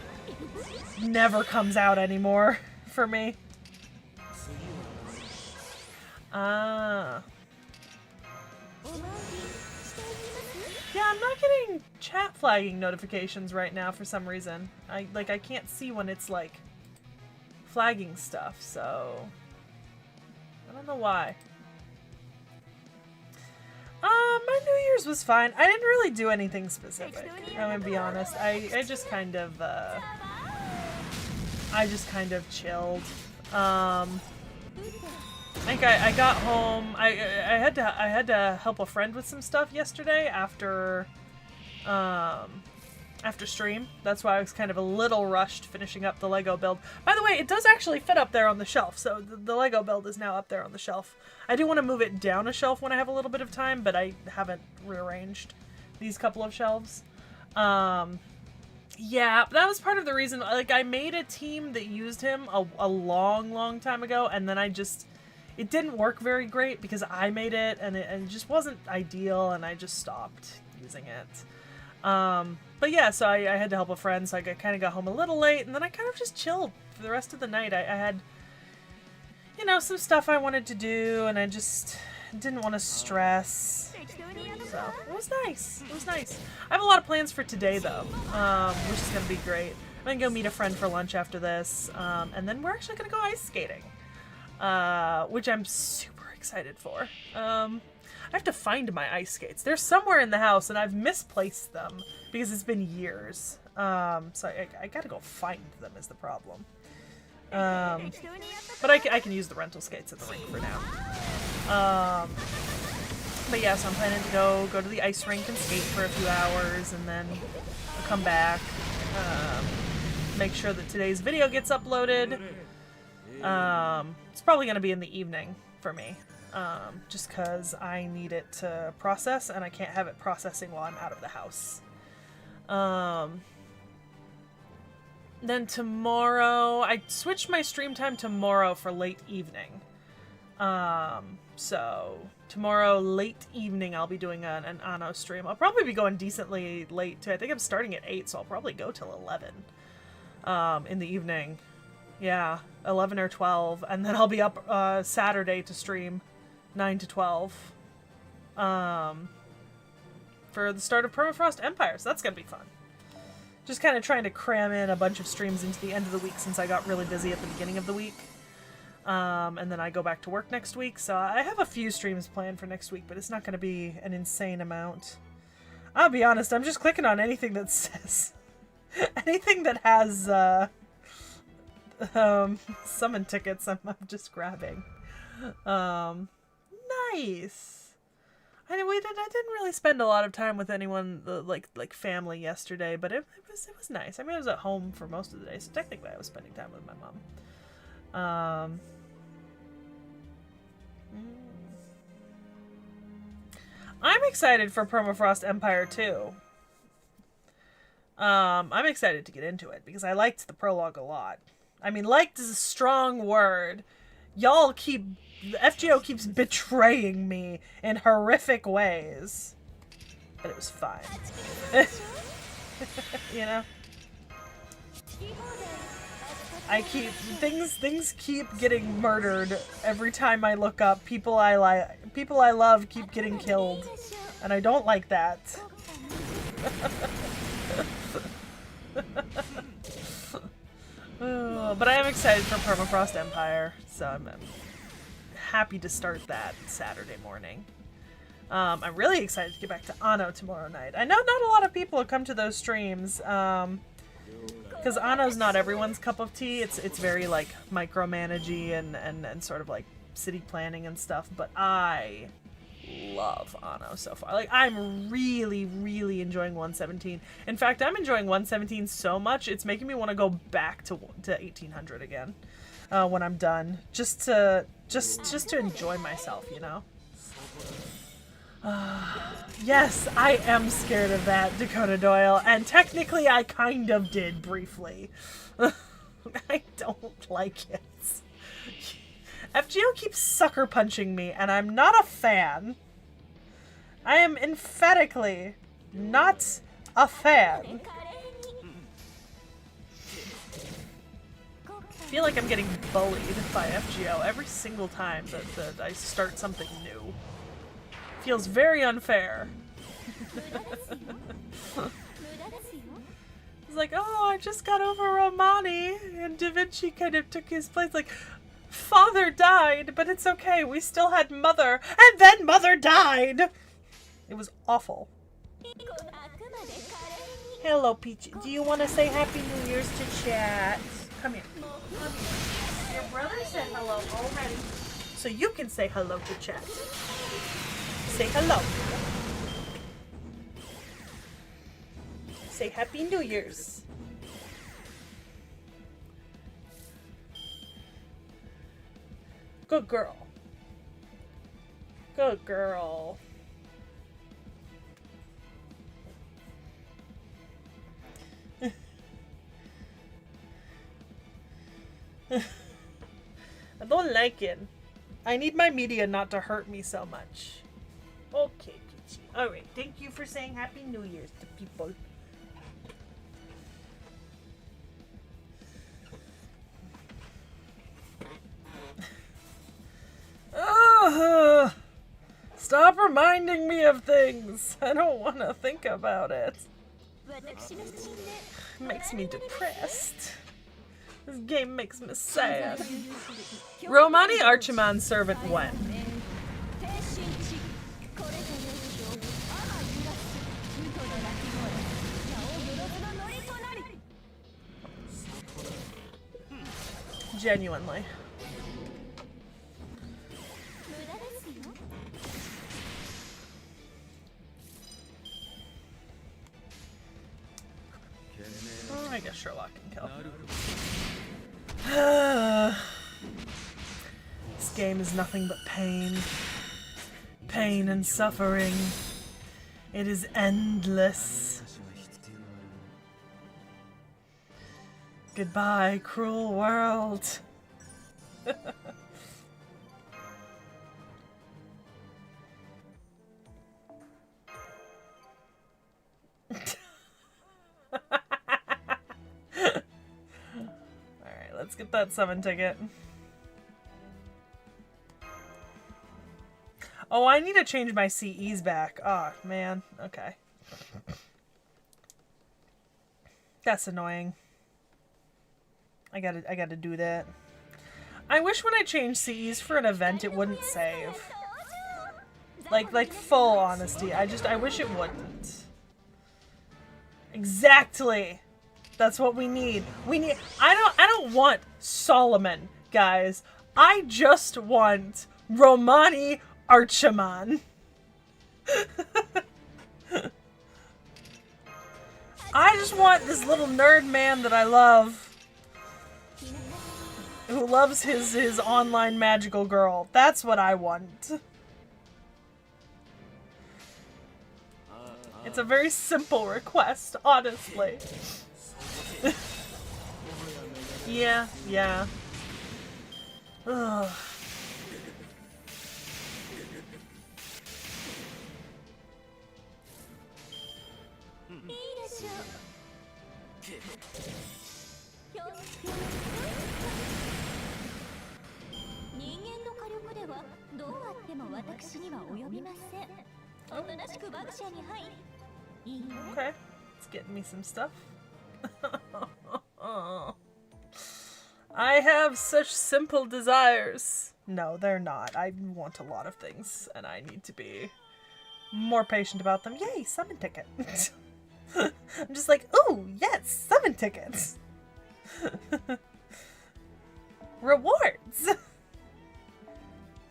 never comes out anymore for me. Ah. Yeah, I'm not getting chat flagging notifications right now for some reason. I can't see when it's like flagging stuff, so I don't know why. My New Year's was fine. I didn't really do anything specific. I'm gonna be honest. I just kind of chilled. I think I got home. I had to help a friend with some stuff yesterday after stream. That's why I was kind of a little rushed finishing up the Lego build. By the way, it does actually fit up there on the shelf, so the Lego build is now up there on the shelf. I do want to move it down a shelf when I have a little bit of time, but I haven't rearranged these couple of shelves. Yeah, that was part of the reason. Like, I made a team that used him a long time ago, and then it didn't work very great because I made it, and it just wasn't ideal, and I just stopped using it. But yeah, so I had to help a friend, so I kind of got home a little late, and then I kind of just chilled for the rest of the night. I had, you know, some stuff I wanted to do, and I just didn't want to stress. So, it was nice. It was nice. I have a lot of plans for today, though, which is going to be great. I'm going to go meet a friend for lunch after this, and then we're actually going to go ice skating, which I'm super excited for. I have to find my ice skates. They're somewhere in the house, and I've misplaced them because it's been years. So I gotta go find them is the problem. But I can use the rental skates at the rink for now. But yeah, so I'm planning to go to the ice rink and skate for a few hours, and then I'll come back, make sure that today's video gets uploaded. It's probably gonna be in the evening for me. Just because I need it to process, and I can't have it processing while I'm out of the house. Then tomorrow, I switched my stream time tomorrow for late evening. So tomorrow late evening I'll be doing an Anno stream. I'll probably be going decently late too. I think I'm starting at 8, so I'll probably go till 11 in the evening. Yeah, 11 or 12, and then I'll be up Saturday to stream 9 to 12 for the start of Permafrost Empire, so that's gonna be fun. Just kind of trying to cram in a bunch of streams into the end of the week since I got really busy at the beginning of the week. And then I go back to work next week, so I have a few streams planned for next week, but it's not going to be an insane amount. I'll be honest, I'm just clicking on anything that says... anything that has, summon tickets, I'm just grabbing. Nice! I didn't really spend a lot of time with anyone, like family yesterday, but it was nice. I mean, I was at home for most of the day, so technically I was spending time with my mom. I'm excited for Permafrost Empire 2. I'm excited to get into it because I liked the prologue a lot. I mean, liked is a strong word. Y'all FGO keeps betraying me in horrific ways. But it was fine. You know? Things keep getting murdered every time I look up. People I love keep getting killed. And I don't like that. But I am excited for Permafrost Empire, so I'm happy to start that Saturday morning. I'm really excited to get back to Anno tomorrow night. I know not a lot of people have come to those streams, because Anno's not everyone's cup of tea. It's very like micromanagey and sort of like city planning and stuff, but I love Anno so far. Like, I'm really, really enjoying 117. In fact, I'm enjoying 117 so much, it's making me want to go back to 1800 again when I'm done. Just to enjoy myself, you know? Yes, I am scared of that, Dakota Doyle, and technically I kind of did briefly. I don't like it. FGO keeps sucker punching me, and I'm not a fan. I am emphatically not a fan. I feel like I'm getting bullied by FGO every single time that I start something new. Feels very unfair. It's like, oh, I just got over Romani, and Da Vinci kind of took his place. Like, father died, but it's okay. We still had mother, and then mother died. It was awful. Hello, Peach. Do you want to say Happy New Year's to chat? Come here. Come here. Your brother said hello already, so you can say hello to chat. Say hello. Say Happy New Year's. Good girl. Good girl. I don't like it. I need my media not to hurt me so much. Okay, Peachy. Alright, thank you for saying Happy New Year's to people. Stop reminding me of things. I don't want to think about it. Makes me depressed. This game makes me sad. Romani Archimon's servant when? Genuinely. Oh, I guess Sherlock can kill. This game is nothing but pain. Pain and suffering. It is endless. Goodbye, cruel world. Alright, let's get that summon ticket. Oh, I need to change my CEs back. Oh, man. Okay. That's annoying. I gotta do that. I wish when I change CEs for an event it wouldn't save. Like full honesty. I wish it wouldn't. Exactly. That's what we need. I don't want Solomon, guys. I just want Romani Archimon. I just want this little nerd man that I love. Who loves his online magical girl. That's what I want. It's a very simple request, honestly. Yeah. Ugh. Okay, it's getting me some stuff. I have such simple desires. No, they're not. I want a lot of things, and I need to be more patient about them. Yay, summon ticket. I'm just like, ooh, yes, summon tickets. Rewards.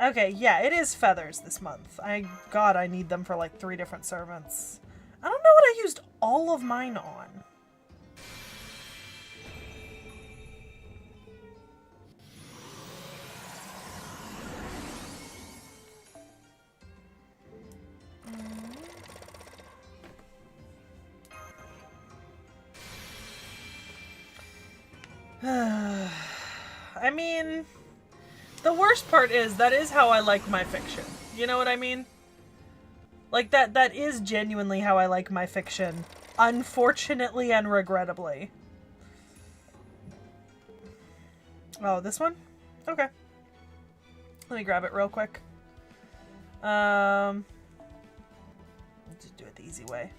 Okay, yeah, it is feathers this month. God, I need them for like 3 different servants. I don't know what I used all of mine on. I mean, the worst part is that is how I like my fiction. You know what I mean? Like, that is genuinely how I like my fiction. Unfortunately and regrettably. Oh, this one? Okay. Let me grab it real quick. Let's just do it the easy way.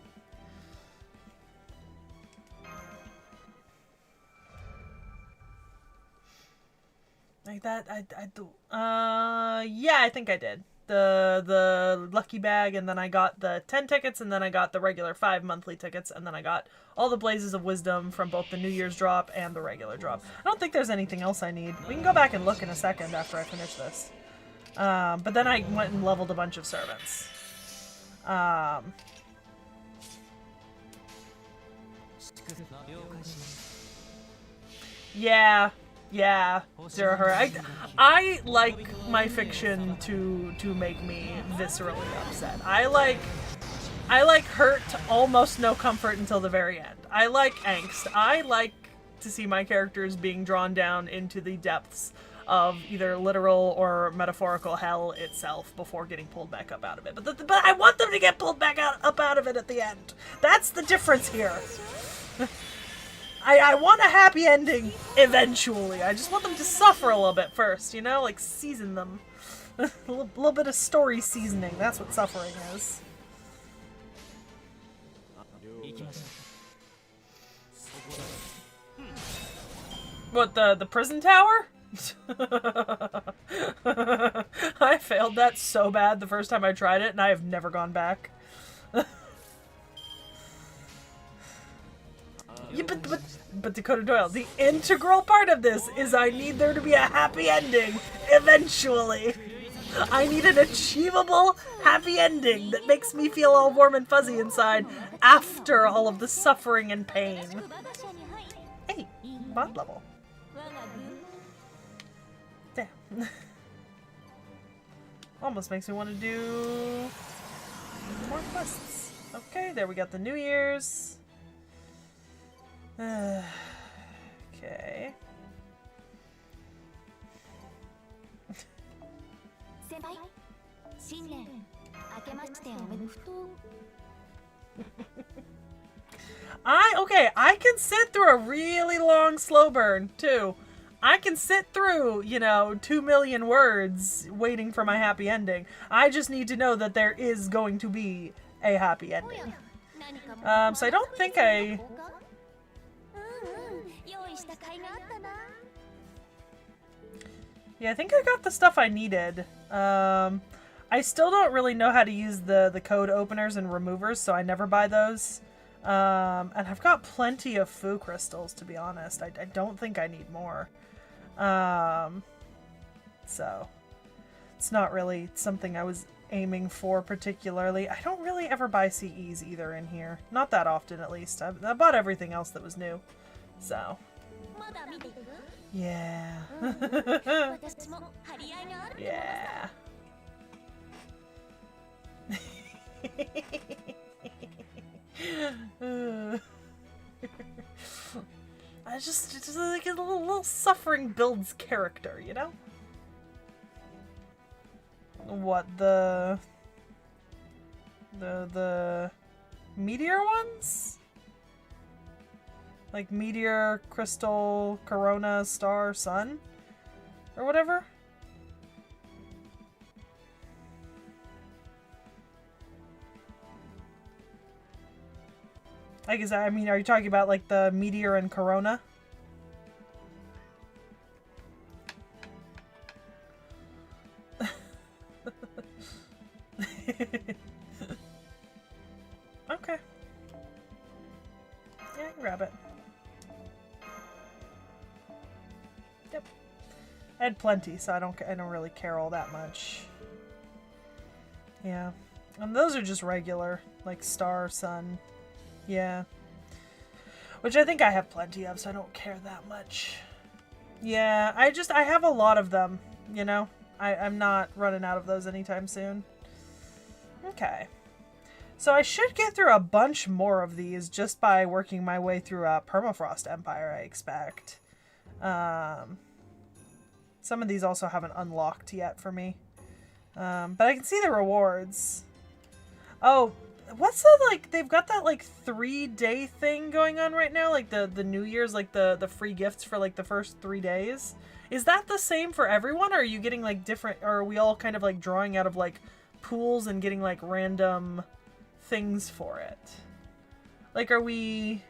Like that, I do. Yeah, I think I did. The lucky bag, and then I got the 10 tickets, and then I got the regular 5 monthly tickets, and then I got all the Blazes of Wisdom from both the New Year's drop and the regular drop. I don't think there's anything else I need. We can go back and look in a second after I finish this. But then I went and leveled a bunch of servants. Yeah. Yeah, Zero Her. I like my fiction to make me viscerally upset. I like hurt to almost no comfort until the very end. I like angst. I like to see my characters being drawn down into the depths of either literal or metaphorical hell itself before getting pulled back up out of it. But I want them to get pulled back up out of it at the end. That's the difference here. I want a happy ending eventually. I just want them to suffer a little bit first, you know? Like, season them. A little bit of story seasoning. That's what suffering is. What, the prison tower? I failed that so bad the first time I tried it, and I have never gone back. Yeah, but Dakota Doyle, the integral part of this is I need there to be a happy ending, eventually. I need an achievable happy ending that makes me feel all warm and fuzzy inside after all of the suffering and pain. Hey, bot level. Damn. Almost makes me want to do more quests. Okay, there we got the New Year's. Okay. I can sit through a really long slow burn too. I can sit through, 2 million words waiting for my happy ending. I just need to know that there is going to be a happy ending. So I don't think Yeah, I think I got the stuff I needed. I still don't really know how to use the code openers and removers, so I never buy those. And I've got plenty of Fu crystals, to be honest. I don't think I need more. So it's not really something I was aiming for particularly. I don't really ever buy CEs either in here. Not that often, at least. I bought everything else that was new. So yeah. Yeah. I just like a little suffering builds character, you know? What, the meteor ones? Like meteor, crystal, corona, star, sun? Or whatever? Like, are you talking about like the meteor and corona? Okay. Yeah, I can grab it. Yep. I had plenty, so I don't really care all that much. Yeah. And those are just regular, like star, sun. Yeah. Which I think I have plenty of, so I don't care that much. Yeah, I have a lot of them, you know? I'm not running out of those anytime soon. Okay. So I should get through a bunch more of these just by working my way through a Permafrost Empire, I expect. Some of these also haven't unlocked yet for me. But I can see the rewards. Oh, what's the, like, they've got that, like, 3-day thing going on right now? Like, the New Year's, like, the free gifts for, like, the first 3 days? Is that the same for everyone, or are you getting, like, different, or are we all kind of, like, drawing out of, like, pools and getting, like, random things for it? Like, are we...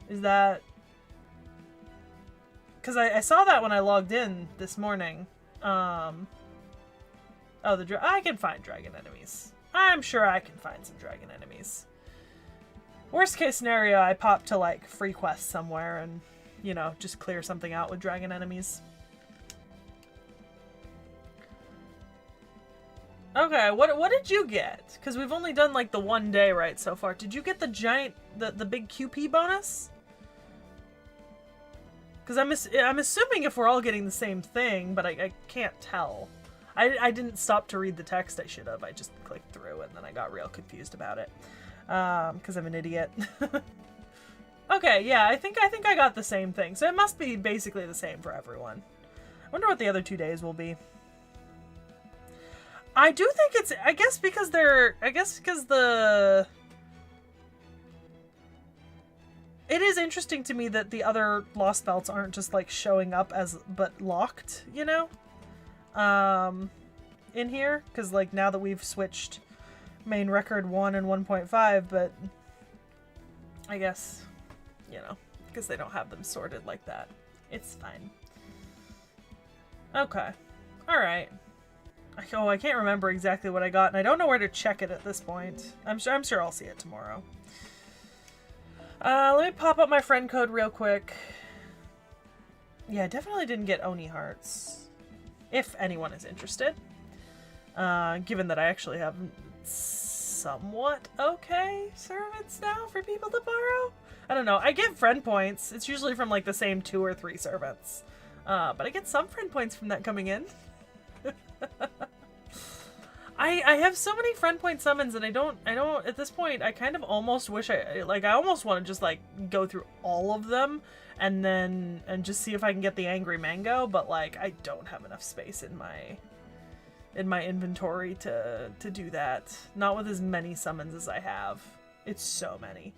Is that... Because I saw that when I logged in this morning. Oh, I can find dragon enemies. I'm sure I can find some dragon enemies. Worst case scenario, I pop to, like, free quest somewhere and, you know, just clear something out with dragon enemies. Okay, what did you get? Because we've only done, like, the 1 day, right, so far. Did you get the giant, the big QP bonus? Because I'm assuming if we're all getting the same thing, but I can't tell. I didn't stop to read the text. I should have. I just clicked through and then I got real confused about it. Because I'm an idiot. Okay, yeah, I think I got the same thing. So it must be basically the same for everyone. I wonder what the other 2 days will be. I do think it's, I guess because the... It is interesting to me that the other Lost Belts aren't just, like, showing up as, but locked, you know? In here. Because, like, now that we've switched main record 1 and 1.5, but I guess, you know, because they don't have them sorted like that. It's fine. Okay. Alright. Oh, I can't remember exactly what I got, and I don't know where to check it at this point. I'm sure I'll see it tomorrow. Let me pop up my friend code real quick. Yeah, I definitely didn't get Oni hearts. If anyone is interested. Given that I actually have somewhat okay servants now for people to borrow. I don't know. I get friend points. It's usually from, like, the same 2 or 3 servants. But I get some friend points from that coming in. I have so many friend point summons, and I don't, at this point, I kind of almost wish I almost want to just, like, go through all of them, and just see if I can get the Angry Mango, but, like, I don't have enough space in my inventory to do that. Not with as many summons as I have. It's so many.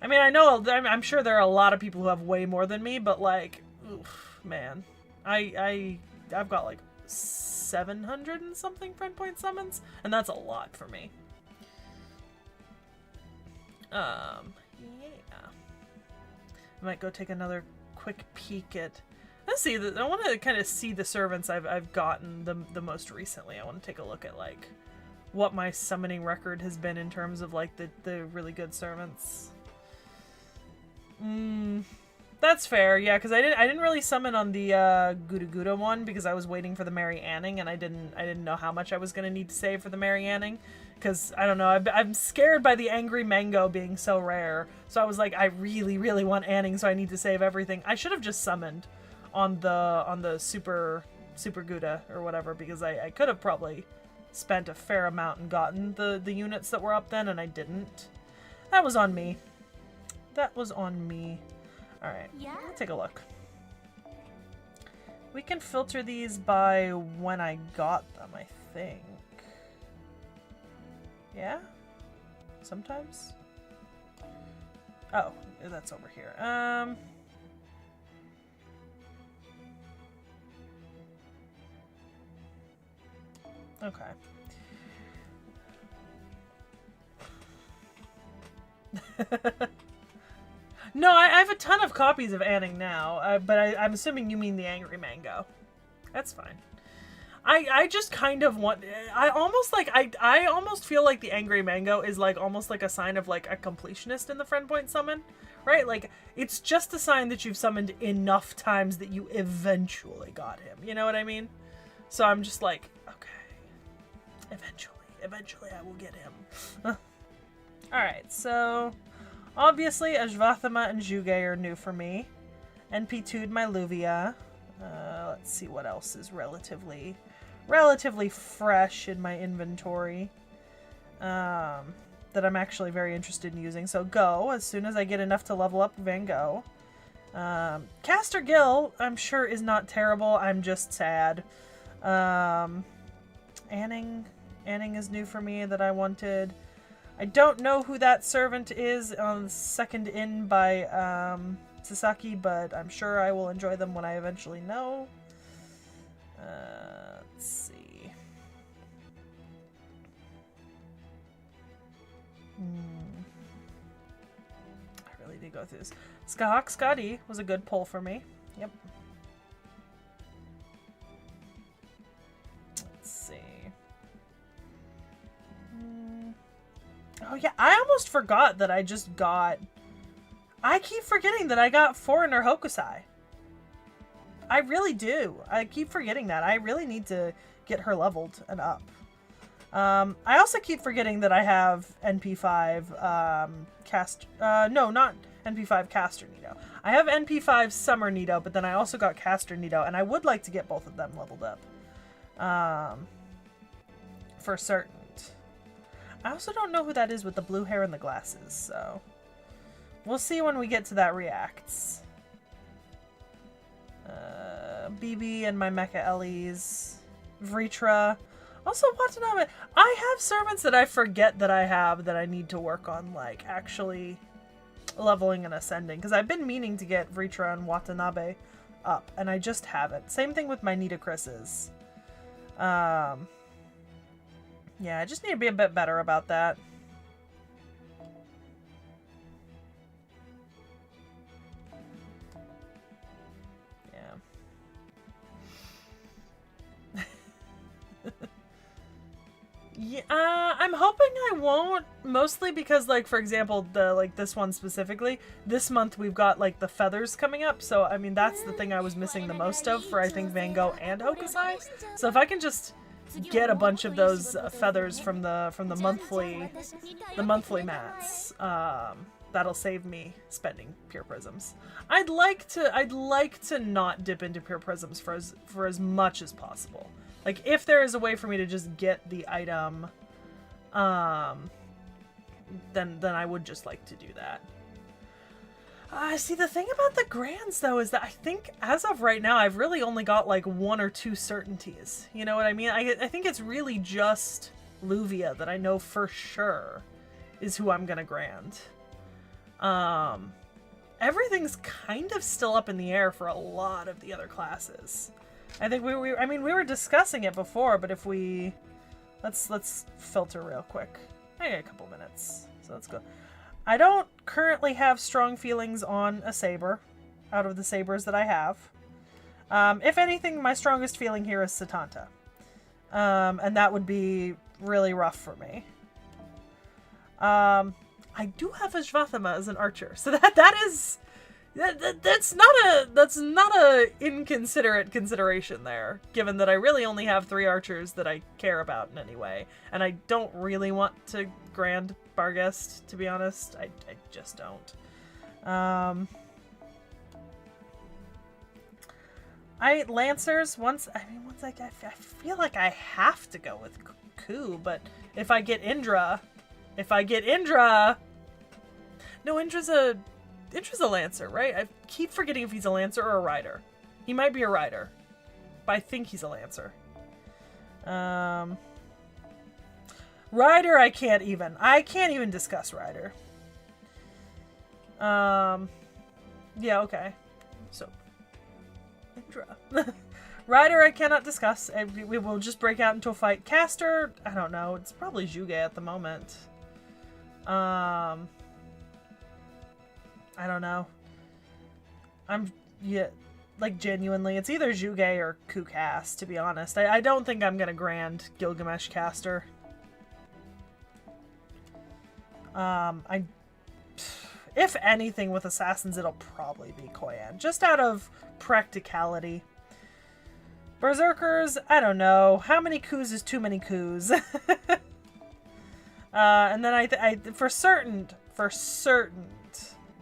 I mean, I'm sure there are a lot of people who have way more than me, but, like, oof, man. I've got, like, 700 and something friend point summons, and that's a lot for me. Yeah. I might go take another quick peek at... Let's see, I want to kind of see the servants I've gotten the most recently. I want to take a look at, like, what my summoning record has been in terms of, like, the really good servants. That's fair, yeah, because I didn't really summon on the Gouda Gouda one because I was waiting for the Mary Anning, and I didn't know how much I was gonna need to save for the Mary Anning, because I don't know, I'm scared by the Angry Mango being so rare, so I was like, I really want Anning, so I need to save everything. I should have just summoned on the Super Gouda or whatever, because I could have probably spent a fair amount and gotten the units that were up then, and I didn't. That was on me. That was on me. Alright, yeah. Let's take a look. We can filter these by when I got them, I think. Yeah? Sometimes? Oh, that's over here. Okay. No, I have a ton of copies of Anning now, but I'm assuming you mean the Angry Mango. That's fine. I just kind of want, I almost like, I almost feel like the Angry Mango is like almost like a sign of like a completionist in the friend point summon, right? Like it's just a sign that you've summoned enough times that you eventually got him. You know what I mean? So I'm just like, okay, eventually I will get him. Alright, so obviously Ajvathama and Juge are new for me. NP2'd my Luvia. Let's see what else is relatively fresh in my inventory that I'm actually very interested in using. So Go, as soon as I get enough to level up Van Gogh. Caster Gill, I'm sure is not terrible. I'm just sad. Anning is new for me that I wanted. I don't know who that servant is on second in by Sasaki, but I'm sure I will enjoy them when I eventually know. Let's see. I really did go through this. Skahawk Scotty was a good pull for me. Yep. Let's see. Oh yeah, I almost forgot that I just got... I keep forgetting that I got Foreigner Hokusai. I really do. I keep forgetting that. I really need to get her leveled and up. I also keep forgetting that I have NP5 no, not NP5 Caster Nido. I have NP5 Summer Nido, but then I also got Caster Nido, and I would like to get both of them leveled up. For certain. I also don't know who that is with the blue hair and the glasses, so... We'll see when we get to that reacts. BB and my Mecha Ellies. Vritra. Also Watanabe. I have servants that I forget that I have that I need to work on, like, actually leveling and ascending. Because I've been meaning to get Vritra and Watanabe up, and I just haven't. Same thing with my Nita Chris's. Yeah, I just need to be a bit better about that. Yeah, I'm hoping I won't, mostly because, like, for example, this one specifically, this month we've got, like, the feathers coming up, so, I mean, that's the thing I was missing the most of for, I think, Van Gogh and Hokusai. So if I can just get a bunch of those feathers from the monthly mats, that'll save me spending pure prisms. I'd like to not dip into pure prisms for as much as possible. Like, if there is a way for me to just get the item, then I would just like to do that. See, the thing about the Grands, though, is that I think, as of right now, I've really only got, like, 1 or 2 certainties. You know what I mean? I think it's really just Luvia that I know for sure is who I'm gonna Grand. Everything's kind of still up in the air for a lot of the other classes. I think we were discussing it before, but if we... Let's filter real quick. I got a couple minutes, so let's go. I don't currently have strong feelings on a saber, out of the sabers that I have. If anything, my strongest feeling here is Satanta. And that would be really rough for me. I do have Ajvathama as an archer, so that's not a inconsiderate consideration there, given that I really only have 3 archers that I care about in any way, and I don't really want to Grand Barghest, to be honest. I just don't. Lancers, once I feel like I have to go with Ku, but if I get Indra, no, Indra's a Lancer, right? I keep forgetting if he's a Lancer or a Rider. He might be a Rider, but I think he's a Lancer. Rider, I can't even discuss Rider. Yeah, okay. So, Indra. Rider, I cannot discuss. We will just break out into a fight. Caster, I don't know. It's probably Juge at the moment. I don't know. like, genuinely, it's either Zhuge or Kukas, to be honest. I don't think I'm gonna grand Gilgamesh caster. If anything with assassins, it'll probably be Koyan, just out of practicality. Berserkers, I don't know. How many coups is too many coups? And then I for certain,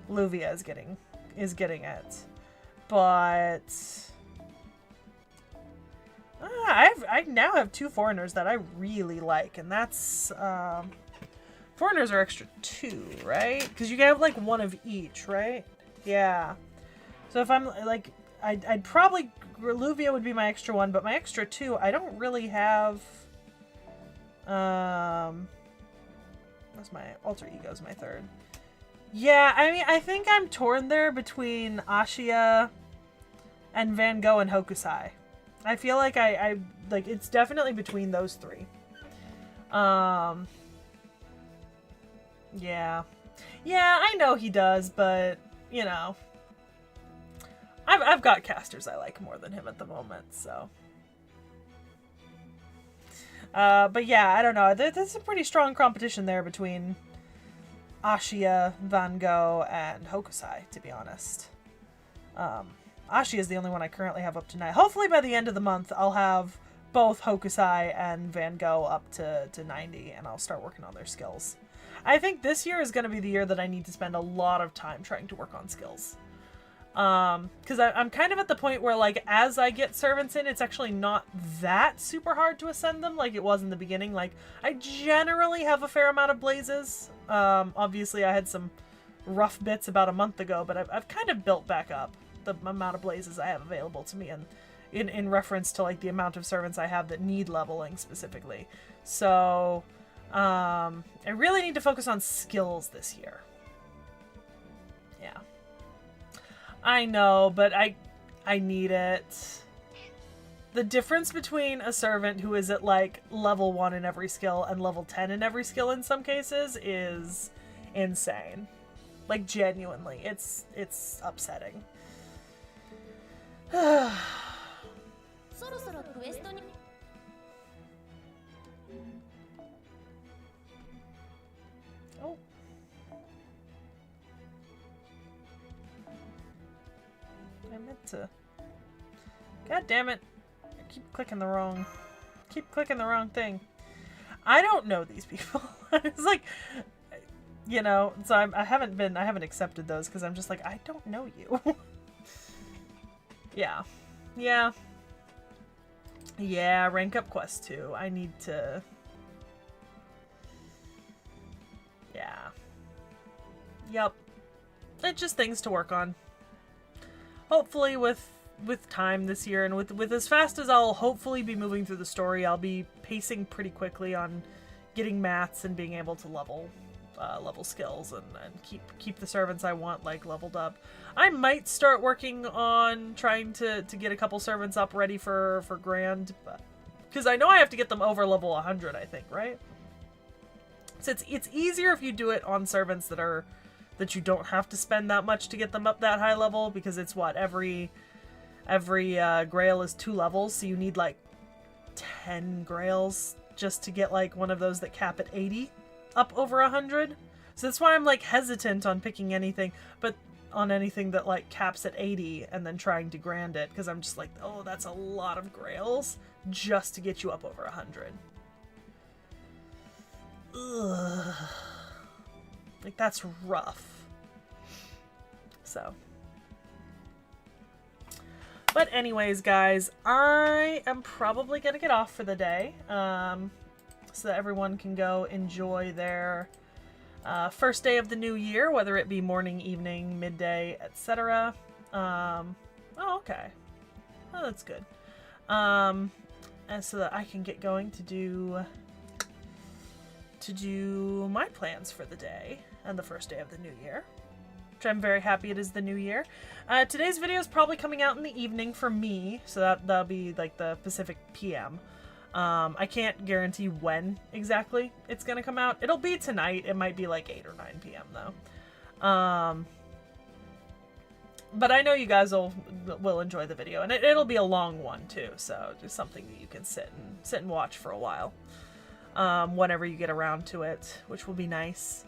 Luvia is getting it, but I now have 2 foreigners that I really like, and that's foreigners are extra 2, right? Because you have like 1 of each, right? Yeah. So if I'm like, I'd probably Luvia would be my extra 1, but my extra 2, I don't really have. What's my alter ego's my 3rd? Yeah, I mean, I think I'm torn there between Ashia and Van Gogh and Hokusai. I feel like I like it's definitely between those 3. Yeah. Yeah, I know he does, but you know, I've got casters I like more than him at the moment, so. But yeah, I don't know. There's a pretty strong competition there between Ashia, Van Gogh, and Hokusai, to be honest. Ashia is the only one I currently have up to 9. Hopefully by the end of the month, I'll have both Hokusai and Van Gogh up to 90, and I'll start working on their skills. I think this year is going to be the year that I need to spend a lot of time trying to work on skills. Because I'm kind of at the point where, like, as I get servants in, it's actually not that super hard to ascend them like it was in the beginning. Like, I generally have a fair amount of blazes. Obviously I had some rough bits about a month ago, but I've kind of built back up the amount of blazes I have available to me, and in reference to, like, the amount of servants I have that need leveling specifically. So, I really need to focus on skills this year. Yeah. I know, but I need it. The difference between a servant who is at like level 1 in every skill and level 10 in every skill in some cases is insane. Like, genuinely, it's upsetting. Oh. I meant to. God damn it. I keep clicking the wrong thing. I don't know these people. It's like, you know, so I haven't accepted those because I'm just like, I don't know you. Yeah. Yeah. Yeah, rank up quest 2. I need to. Yeah. Yep. It's just things to work on. Hopefully with time this year, and with as fast as I'll hopefully be moving through the story, I'll be pacing pretty quickly on getting mats and being able to level skills and keep the servants I want, like, leveled up. I might start working on trying to get a couple servants up ready for Grand, because I know I have to get them over level 100, I think, right? So it's easier if you do it on servants that you don't have to spend that much to get them up that high level, because it's what, every grail is 2 levels, so you need like 10 grails just to get like one of those that cap at 80 up over 100. So that's why I'm like hesitant on picking anything, but on anything that like caps at 80 and then trying to grand it, because I'm just like, oh, that's a lot of grails just to get you up over 100. Ugh. Like, that's rough. So. But anyways, guys, I am probably going to get off for the day. So that everyone can go enjoy their first day of the new year, whether it be morning, evening, midday, etc. Oh, okay. Oh, that's good. And so that I can get going to do my plans for the day and the first day of the new year, which I'm very happy it is the new year. Today's video is probably coming out in the evening for me, so that'll be like the Pacific PM. I can't guarantee when exactly it's gonna come out. It'll be tonight. It might be like 8 or 9 PM though. But I know you guys will will enjoy the video, and it'll be a long one too, so just something that you can sit and watch for a while, whenever you get around to it, which will be nice.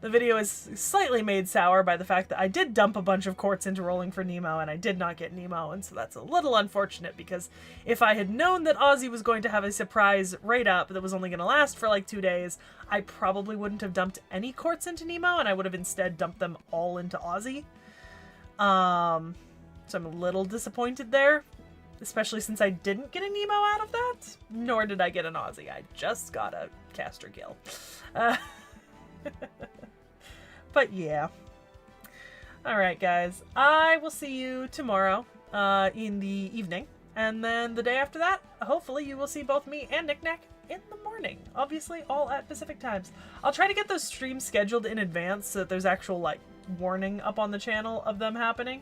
The video is slightly made sour by the fact that I did dump a bunch of quartz into rolling for Nemo, and I did not get Nemo, and so that's a little unfortunate, because if I had known that Ozzy was going to have a surprise raid up that was only going to last for like 2 days, I probably wouldn't have dumped any quartz into Nemo, and I would have instead dumped them all into Ozzy. So I'm a little disappointed there, especially since I didn't get a Nemo out of that, nor did I get an Ozzy. I just got a caster kill. But yeah. Alright guys, I will see you tomorrow in the evening, and then the day after that, hopefully you will see both me and Knick Knack in the morning. Obviously all at Pacific times. I'll try to get those streams scheduled in advance so that there's actual like warning up on the channel of them happening.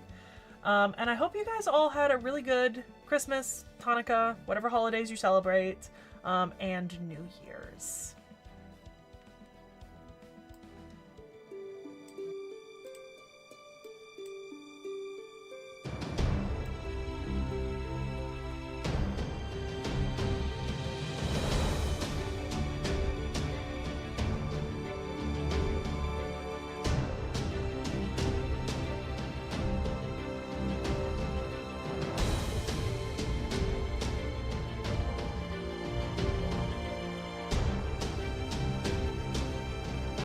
And I hope you guys all had a really good Christmas, Hanukkah, whatever holidays you celebrate, and New Year's.